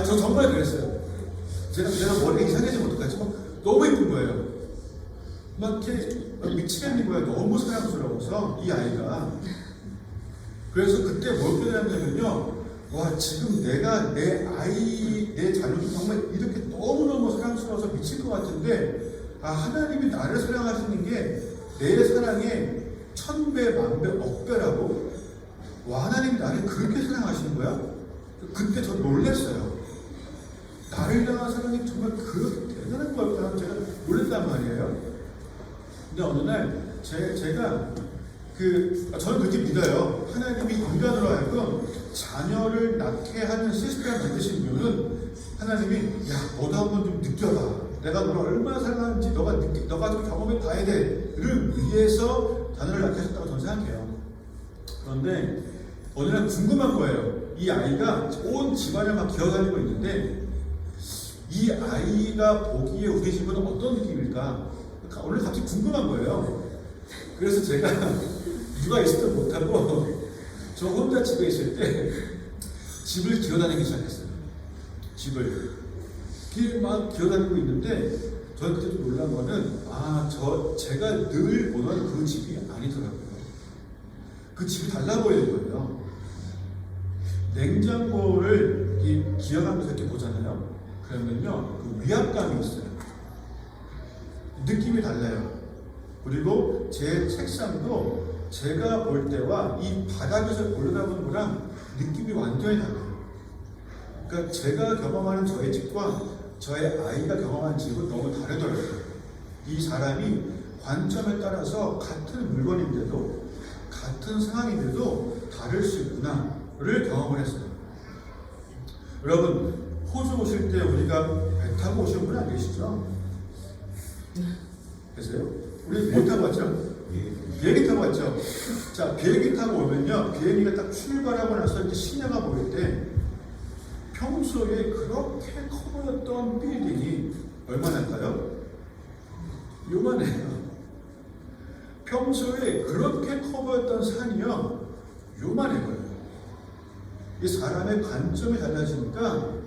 저 정말 그랬어요. 제가 머리가 이상해지면 어떡하지? 너무 이쁜 거예요. 막 이렇게 미치겠는 거예요. 너무 사랑스러워서 이 아이가. 그래서 그때 뭘 깨달았냐면요. 와, 지금 내가 내 자녀도 정말 이렇게 너무너무 사랑스러워서 미칠 것 같은데, 하나님이 나를 사랑하시는 게 내 사랑의 1000배, 1000배, 억배라고? 와, 하나님이 나를 그렇게 사랑하시는 거야? 그때 저 놀랐어요. 나를 향한 사랑이 정말 그렇게 대단한 거였구나. 제가 놀랐단 말이에요. 근데 어느 날 제가 저는 그렇게 믿어요. 하나님이 인간으로 하여금 자녀를 낳게 하는 시스템을 만드신 이유는 하나님이 너도 한번 좀 느껴라. 내가 너를 얼마나 사랑하는지 너가 좀 경험해 봐야 돼를 위해서 자녀를 낳게 하셨다고 저는 생각해요. 그런데 어느 날 궁금한 거예요. 이 아이가 온 집안을 막 기어다니고 있는데 이 아이가 보기에 우리 집은 어떤 느낌일까? 오늘 갑자기 궁금한 거예요. 그래서 제가 누가 있을 때 못하고 저 혼자 집에 있을 때 집을 기어다니기 시작했어요. 집을 막 기어다니고 있는데 저는 그때 좀 놀란 거는 제가 늘 보던 그 집이 아니더라고요. 그 집이 달라 보이는 거예요. 냉장고를 기어가면서 이렇게 보잖아요. 그러면요, 그 위압감이 있어요. 느낌이 달라요. 그리고 제 책상도 제가 볼 때와 이 바닥에서 올라다보는 거랑 느낌이 완전히 달라요. 그러니까 제가 경험하는 저의 집과 저의 아이가 경험하는 집은 너무 다르더라고요. 이 사람이 관점에 따라서 같은 물건인데도 같은 상황인데도 다를 수 있구나를 경험을 했어요. 여러분, 호주 오실 때 우리가 배 타고 오신 분 안 계시죠? 계세요? 우리 배 타고 왔죠? 비행기 타고 왔죠? 자, 비행기 타고 오면요, 비행기가 딱 출발하고 나서 이렇게 시야가 보일 때 평소에 그렇게 커 보였던 빌딩이 얼마나일까요? 요만해요. 평소에 그렇게 커 보였던 산이요, 요만해 보여요. 이 사람의 관점이 달라지니까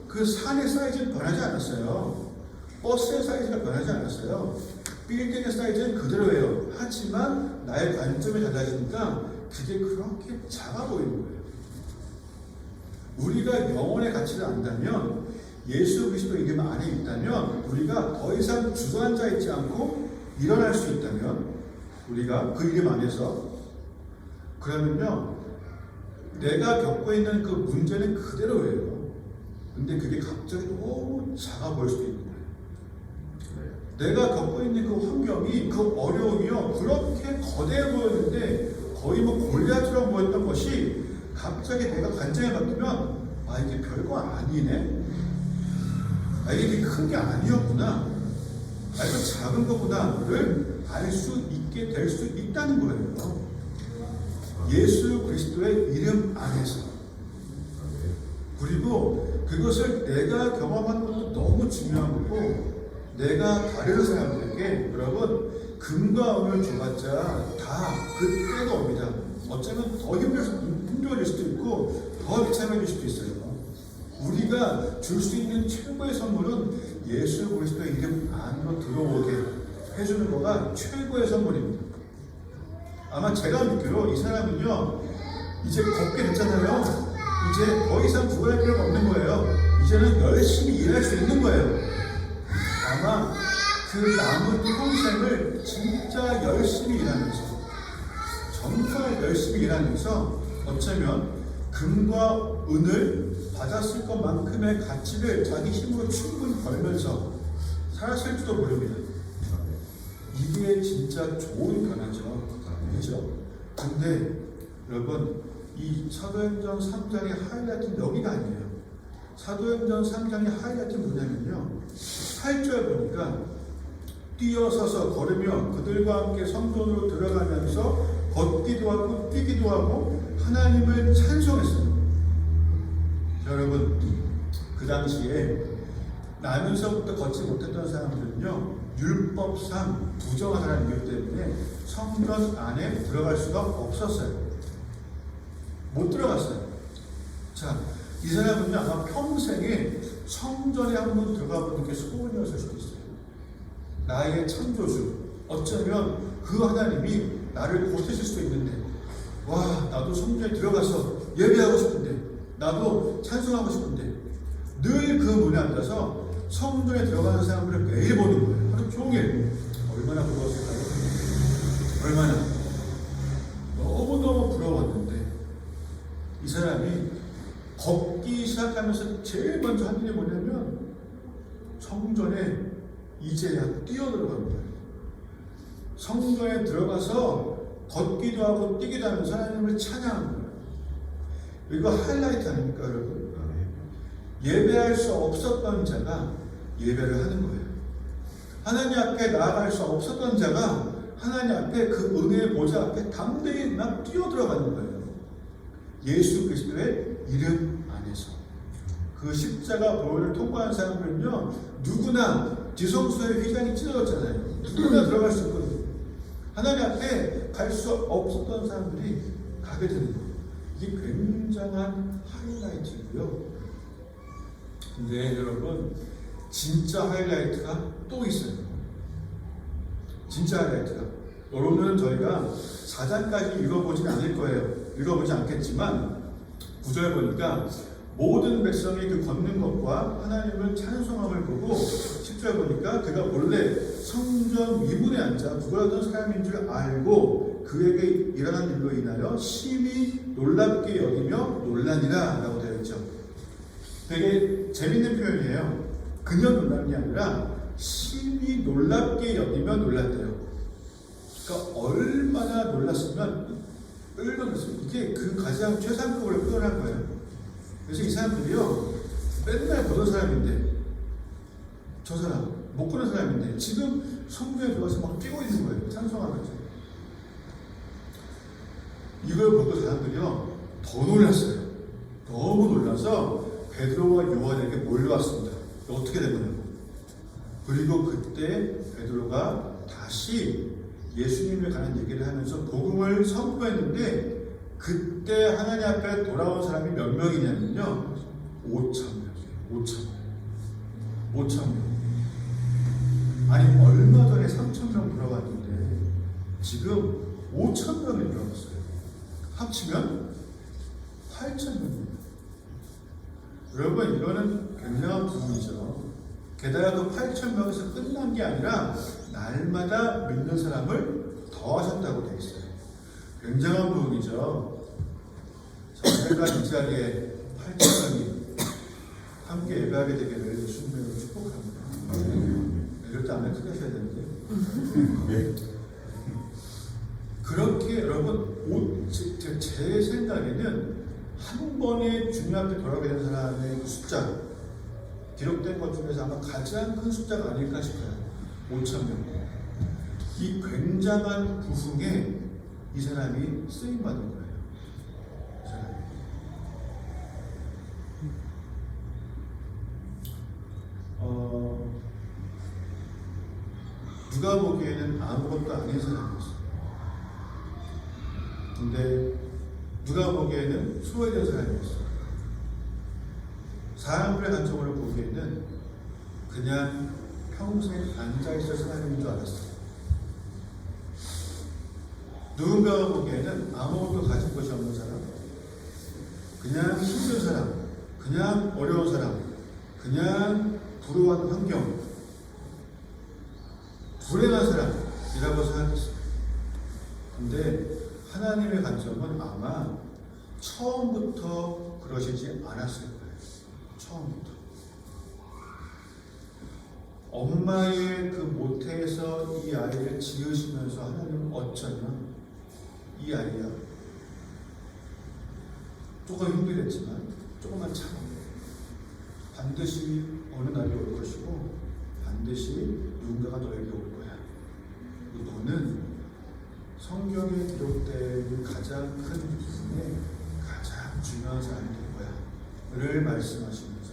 그 산의 사이즈는 변하지 않았어요. 버스의 사이즈가 변하지 않았어요. 빌딩의 사이즈는 그대로예요. 하지만 나의 관점이 달라지니까 그게 그렇게 작아 보이는 거예요. 우리가 영혼의 가치를 안다면, 예수 그리스도 이름 안에 있다면, 우리가 더 이상 주저앉아 있지 않고 일어날 수 있다면, 우리가 그 이름 안에서, 그러면요, 내가 겪고 있는 그 문제는 그대로예요. 근데 그게 갑자기 너무 작아 보일 수도 있는 거예요. 내가 겪고 있는 그 환경이, 그 어려움이요, 그렇게 거대해 보였는데 거의 골리앗처럼 보였던 것이 갑자기 내가 관점에 바뀌면 이게 별거 아니네. 이게 큰 게 아니었구나. 이거 작은 거구나를 알 수 있게 될 수 있다는 거예요. 예수 그리스도의 이름 안에서. 그리고 그것을 내가 경험한 것도 너무 중요한 거고, 내가 다른 사람들에게, 여러분, 금과 은을 줘봤자 다 그때가 옵니다. 어쩌면 더 힘들어질 수도 있고 더 비참해질 수도 있어요. 우리가 줄 수 있는 최고의 선물은 예수 그리스도의 이름 안으로 들어오게 해주는 거가 최고의 선물입니다. 아마 제가 믿기로 이 사람은요, 이제 걷게 됐잖아요. 이제 더 이상 구원할 필요가 없는 거예요. 이제는 열심히 일할 수 있는 거예요. 아마 그 남은 평생을 진짜 열심히 일하면서, 정말 열심히 일하면서 어쩌면 금과 은을 받았을 것만큼의 가치를 자기 힘으로 충분히 벌면서 살았을지도 모릅니다. 이게 진짜 좋은 변화죠. 그렇죠? 근데 여러분, 이 사도행전 3장의 하이라이트는 여기가 아니에요. 사도행전 3장의 하이라이트는 뭐냐면요, 8절 보니까 뛰어서서 걸으며 그들과 함께 성전으로 들어가면서 걷기도 하고 뛰기도 하고 하나님을 찬송했어요. 여러분, 그 당시에 나면서부터 걷지 못했던 사람들은요, 율법상 부정한 사람이기 때문에 성전 안에 들어갈 수가 없었어요. 못 들어갔어요. 자, 이 사람은요, 아마 평생에 성전에 한번 들어가 보는 게 소원이었을 수도 있어요. 나의 창조주, 어쩌면 그 하나님이 나를 보태실 수도 있는데, 와, 나도 성전에 들어가서 예배하고 싶은데, 나도 찬송하고 싶은데, 늘 그 문에 앉아서 성전에 들어가는 사람들을 매일 보는 거예요. 하루 종일. 얼마나 부러웠을까요? 얼마나. 너무너무 부러웠는데, 이 사람이 걷기 시작하면서 제일 먼저 하는 게 뭐냐면, 성전에 이제야 뛰어들어가는 거예요. 성전에 들어가서 걷기도 하고 뛰기도 하면서 하나님을 찬양하는 거예요. 이거 하이라이트 아닙니까, 여러분? 예배할 수 없었던 자가 예배를 하는 거예요. 하나님 앞에 나아갈 수 없었던 자가 하나님 앞에 그 은혜의 보좌 앞에 담대히 막 뛰어들어가는 거예요. 예수 그리스도의 이름 안에서. 그 십자가 보혈을 통과한 사람들은요, 누구나 뒤통수에 휘장이 찢어졌잖아요. 누구나 들어갈 수 있거든요. 하나님 앞에 갈 수 없었던 사람들이 가게 되는 거예요. 이게 굉장한 하이라이트고요. 근데 여러분, 진짜 하이라이트가 또 있어요. 진짜 하이라이트가. 여러분은 저희가 4장까지 읽어보진 않을 거예요. 읽어보지 않겠지만 9절 보니까 모든 백성이 그 걷는 것과 하나님을 찬송함을 보고 10절 보니까 그가 본래 성전 위문에 앉아 구걸하던 사람인 줄 알고 그에게 일어난 일로 인하여 심히 놀랍게 여기며 놀라니라 라고 되어 있죠. 되게 재밌는 표현이에요. 그냥 놀란 게 아니라 심히 놀랍게 여기며 놀랐대요. 그러니까 얼마나 놀랐으면 이게 그 가장 최상급으로 표현한 거예요. 그래서 이 사람들이요, 맨날 보던 사람인데, 저 사람, 못 보는 사람인데, 지금 성전에 들어가서 막 뛰고 있는 거예요. 찬송하면서. 이걸 보고 사람들이요, 더 놀랐어요. 너무 놀라서 베드로와 요한에게 몰려왔습니다. 어떻게 된 거냐고. 그리고 그때 베드로가 다시 예수님에 관한 얘기를 하면서 복음을 선포했는데, 그때 하나님 앞에 돌아온 사람이 몇 명이냐면요, 5,000명이에요. 5,000명. 아니, 얼마 전에 3,000명 들어갔는데 지금 5,000명이 들어갔어요. 합치면 8,000명입니다. 여러분, 이거는 굉장한 부분이죠. 게다가 그 8,000명에서 끝난 게 아니라 날마다 믿는 사람을 더하셨다고 되어 있어요. 굉장한 부분이죠. 저희가 이 자리에 8,000명이 함께 예배하게 되기를 주님으로 축복합니다. 이럴 때 아멘 크게 하셔야 되는데. 그렇게 여러분, 제 생각에는 한 번에 주님 앞에 돌아가게 된 사람의 숫자, 기록된 것 중에서 아마 가장 큰 숫자가 아닐까 싶어요. 5,000명. 이 굉장한 부흥에 이 사람이 쓰임받은 거예요. 누가 보기에는 아무것도 아닌 사람이었어요. 근데 누가 보기에는 소외된 사람이었어요. 사람들의 관점으로 보기에는 그냥 평생 앉아있을 사람인 줄 알았어요. 누군가가 보기에는 아무것도 가진 것이 없는 사람, 그냥 힘든 사람, 그냥 어려운 사람, 그냥 불우한 환경, 불행한 사람이라고 생각했어요. 근데 하나님의 관점은 아마 처음부터 그러시지 않았을 거예요. 처음부터. 엄마의 그 모태에서 이 아이를 지으시면서 하나님은 어쩌면 이 아이야 조금 힘들겠지만 조금만 참아. 반드시 어느 날이 올 것이고 반드시 누군가가 너에게 올 거야. 너는 성경에 기록된 가장 큰 부분에 가장 중요한 사람이 될 거야. 를 말씀하시면서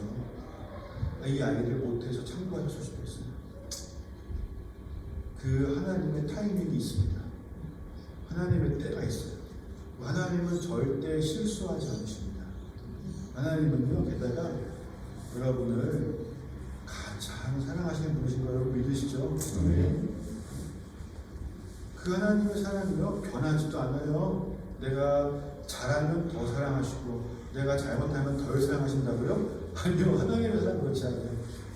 이 아이를 모태에서 창조하셨을 수도 있어요. 그 하나님의 타이밍이 있습니다. 하나님의 때가 있어요. 하나님은 절대 실수하지 않으십니다. 하나님은요, 게다가 여러분을 가장 사랑하시는 분이신 거 여러분 믿으시죠? 그 하나님의 사랑이요, 변하지도 않아요. 내가 잘하면 더 사랑하시고 내가 잘못하면 덜 사랑하신다고요? 아니요, 하나님의 사랑 그렇지 않아요.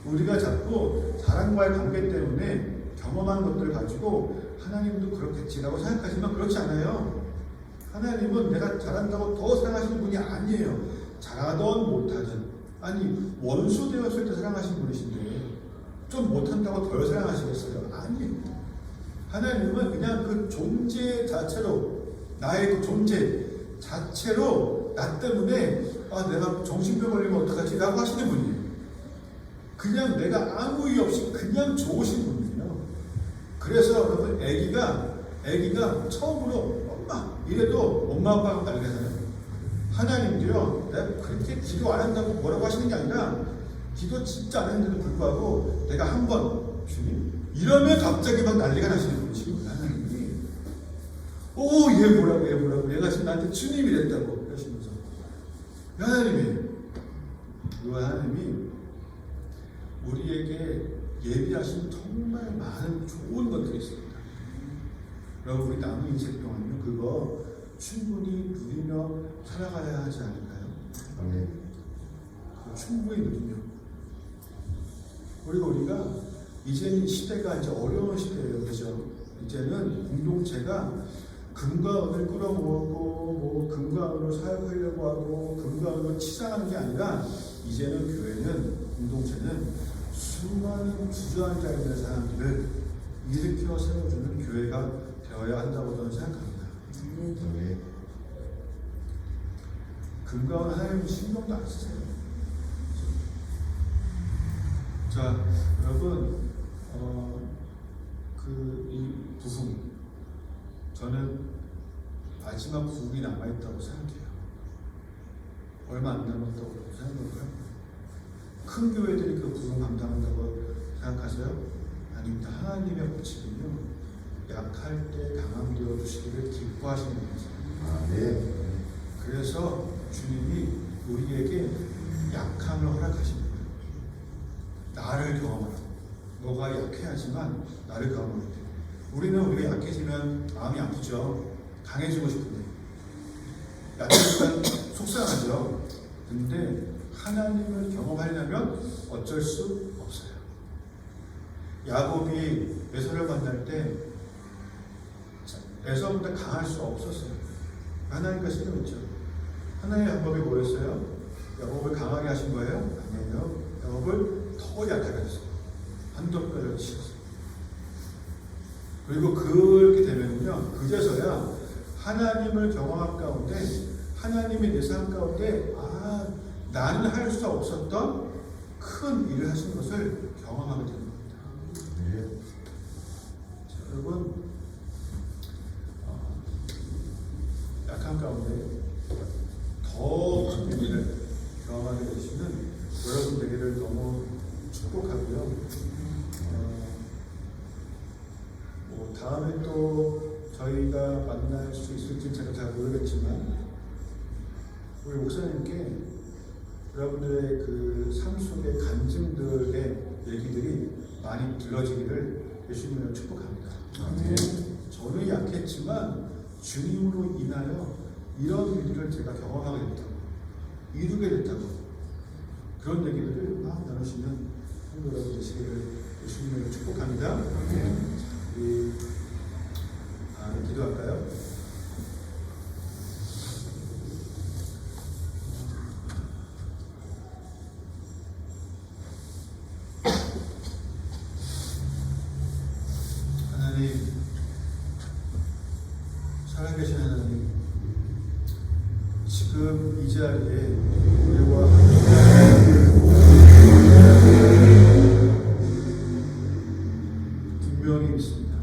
우리가 자꾸 사랑과의 관계 때문에 경험한 것들을 가지고 하나님도 그렇겠지라고 생각하지만 그렇지 않아요. 하나님은 내가 잘한다고 더 사랑하시는 분이 아니에요. 잘하던 못하든, 아니 원수 되었을 때 사랑하시는 분이신데 좀 못한다고 덜 사랑하시겠어요? 아니에요. 하나님은 그냥 그 존재 자체로, 나의 그 존재 자체로 나 때문에 내가 정신병 걸리면 어떡하지? 라고 하시는 분이에요. 그냥 내가 아무 이유 없이 그냥 좋으신 분이에요. 그래서 여러분, 애기가 처음으로 엄마 이래도 엄마 아빠가 달리잖아요. 하나님도요, 내가 그렇게 기도 안 한다고 뭐라고 하시는 게 아니라 기도 진짜 안 했는데도 불구하고 내가 한번 주님 이러면 갑자기 막 난리가 나시는 분이시거든요. 하나님이 얘 뭐라고 얘가 지금 나한테 주님이 됐다고 하시면서 하나님이 우리에게 예비하신 정말 많은 좋은 것들이 있습니다. 여러분, 우리 남은 인생 동안요, 그거 충분히 누리며 살아가야 하지 않을까요? 아멘. 충분히 누리며. 그리고 우리가 이제는 시대가 이제 어려운 시대예요, 그죠? 이제는 공동체가 금과 은을 끌어모으고 금과 은으로 사역하려고 하고 금과 은으로 치장하는 게 아니라 이제는 교회는, 공동체는 수많은 주저앉아 있는 사람들을 일으켜 세워주는 교회가 되어야 한다고 저는 생각합니다. 아멘. 금과 은 하나님 신경도 안 쓰세요. 자, 여러분, 이 부흥, 저는 마지막 부흥이 남아있다고 생각해요. 얼마 안 남았다고 생각해요. 큰 교회들이 그 부흥 감당한다고 생각하세요? 아닙니다. 하나님의 법칙은요, 약할 때 강함 되어 주시기를 기뻐하시는 거죠. 아멘. 그래서 주님이 우리에게 약함을 허락하십니다. 나를 경험하라. 너가 약해야지만 나를 경험하게 돼. 우리가 약해지면 마음이 아프죠. 강해지고 싶은데. 약해지면 속상하죠. 근데 하나님을 경험하려면 어쩔 수 없어요. 야곱이 에서를 만날 때 에서보다 강할 수 없었어요. 하나님과 신경했죠. 하나님의 방법이 뭐였어요? 야곱을 강하게 하신 거예요? 아니에요. 야곱을 더 약하게 하셨어요. 한돛뼈를 치셨어요. 그리고 그렇게 되면요, 그제서야 하나님을 경험한 가운데, 하나님의 내 삶 가운데 나는 할 수 없었던 큰 일을 하신 것을 경험하게 되는 겁니다. 네. 자, 여러분, 약한 가운데 더 큰 일을 경험하게 되시는 여러분 되기를 너무 축복하고요. 다음에 또 저희가 만날 수 있을지 제가 잘 모르겠지만, 우리 목사님께 여러분들의 그 삶 속의 간증들의 얘기들이 많이 들려지기를 예수님으로 축복합니다. 아멘. 저는 약했지만 주님으로 인하여 이런 일들을 제가 경험하게 됐다고, 이루게 됐다고, 그런 얘기들을 마음 나누시는 성도라고 되시기를 예수님으로 축복합니다. 우리 기도할까요? 하나님, 살아계신 하나님, 지금 이 자리에 우리와 분명히 있습니다.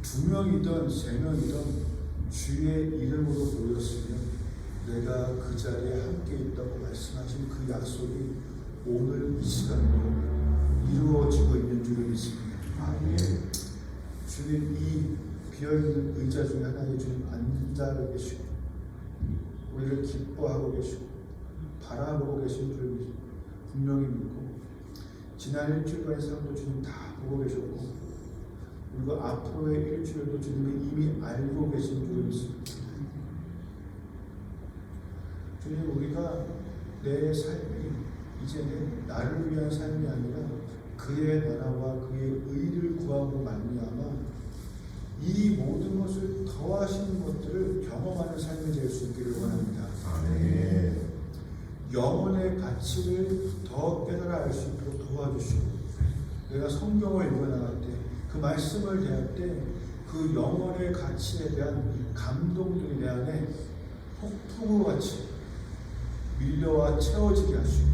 두 명이든 세 명이든 주의 이름으로 모였으면 내가 그 자리에 함께 있다고 말씀하신 그 약속이 오늘 이 시간도 이루어지고 있는 줄을 믿습니다. 주님, 이 비어있는 의자 중에 하나에 주님 앉아 계시고 우리를 기뻐하고 계시고 바라보고 계신 줄 분명히 믿고, 지난 일주일간의 삶도 주님 다 보고 계셨고, 그리고 앞으로의 일주일도 주님이 이미 알고 계신 줄 믿습니다. 주님, 우리가 내 삶이 이제는 나를 위한 삶이 아니라 그의 나라와 그의 의를 구함으로 말미암아 이 모든 것을 더하시는 것들을 경험하는 삶이 될 수 있기를 원합니다. 아멘. 영혼의 가치를 더 깨달아 알 수 있도록 도와주시고, 내가 성경을 읽어나갈 때, 그 말씀을 대할 때 그 영혼의 가치에 대한 감동들이 내 안에 폭풍우와 같이 밀려와 채워지게 하시고,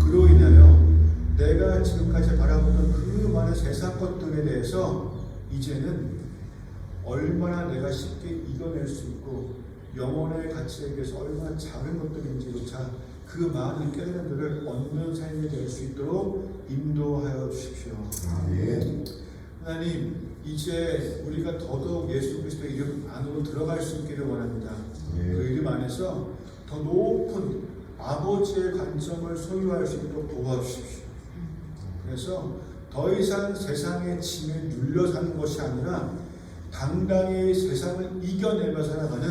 그로 인하여 내가 지금까지 바라보던 그 많은 세상 것들에 대해서 이제는 얼마나 내가 쉽게 이겨낼 수 있고 영혼의 가치에 비해서 얼마나 작은 것들인지조차 그 많은 깨달음들을 얻는 삶이 될 수 있도록 인도하여 주십시오. 아멘. 하나님, 이제 우리가 더더욱 예수 그리스도의 이름 안으로 들어갈 수 있기를 원합니다. 예. 그 이름 안에서 더 높은 아버지의 관점을 소유할 수 있도록 도와주십시오. 그래서 더 이상 세상의 짐에 눌려 사는 것이 아니라 당당히 세상을 이겨내며 살아가는,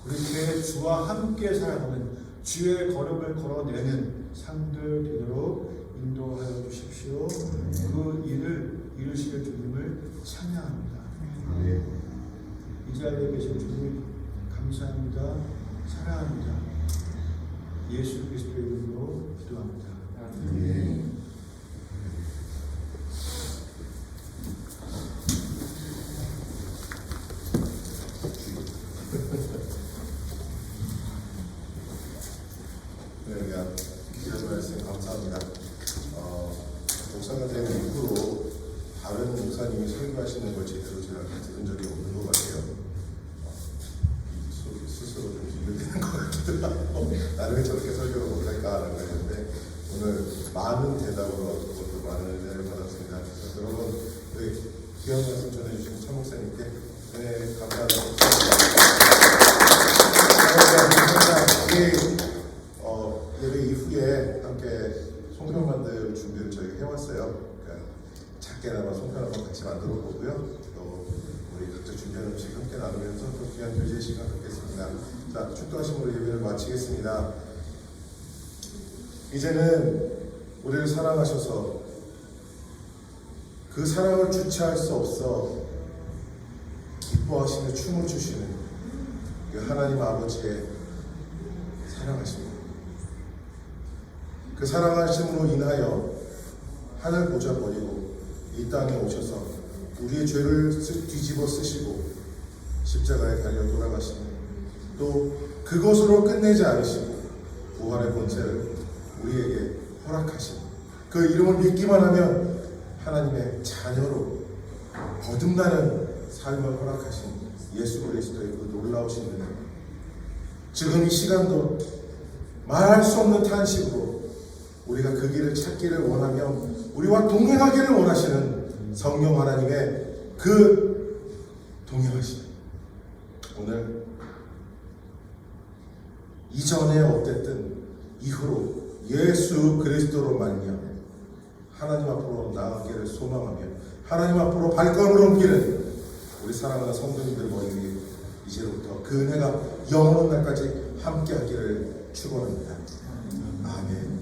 그렇게 주와 함께 살아가는 주의 걸음을 걸어내는 삶들 되도록 인도하여 주십시오. 그 일을 이루시는 주님을 찬양합니다. 아멘. 이 자리에 계신 주님 감사합니다. 사랑합니다. 예수 그리스도의 이름으로 기도합니다. 아멘. 그러면 귀한 말씀 감사합니다. 목사가 된 이후로 다른 목사님이 설교하시는 걸 제대로 제가 들은 적이 없는 것 같아요. 스스로 좀 비교되는 것 같기도 하고, 나는 왜 저렇게 설교를 못할까라고 했는데 오늘 많은 대답으로 얻고 또 많은 은혜를 받았습니다. 그래서 여러분, 우리 귀한 말씀 전해주신 차 목사님께 감사합니다. 우리 예배 이후에 함께 송편 만들 준비를 저희가 해왔어요. 그러니까 작게나마 송편 한번 같이 만들어 보고요. 또 우리 각자 준비한 음식 함께 나누면서 또 귀한 교제 시간 갖겠습니다. 자, 축도하심으로 예배를 마치겠습니다. 이제는 우리를 사랑하셔서 그 사랑을 주체할 수 없어 기뻐하시며 춤을 추시는 그 하나님 아버지의 사랑하십니다. 그 사랑하심으로 인하여 하늘 보좌 버리고 이 땅에 오셔서 우리의 죄를 뒤집어 쓰시고 십자가에 달려 돌아가시니, 또 그것으로 끝내지 않으시고 부활의 본체를 우리에게 허락하시니, 그 이름을 믿기만 하면 하나님의 자녀로 거듭나는 삶을 허락하신 예수 그리스도의 그 놀라우신 은혜, 지금 이 시간도 말할 수 없는 탄식으로 우리가 그 길을 찾기를 원하며 우리와 동행하기를 원하시는 성령 하나님의 그 동행하심, 오늘 이전에 어땠든 이후로 예수 그리스도로 말미암아 하나님 앞으로 나아가기를 소망하며 하나님 앞으로 발걸음을 옮기는 우리 사랑하는 성도님들 머리 위에 이제로부터 그 은혜가 영원한 날까지 함께하기를 축원합니다. 아멘.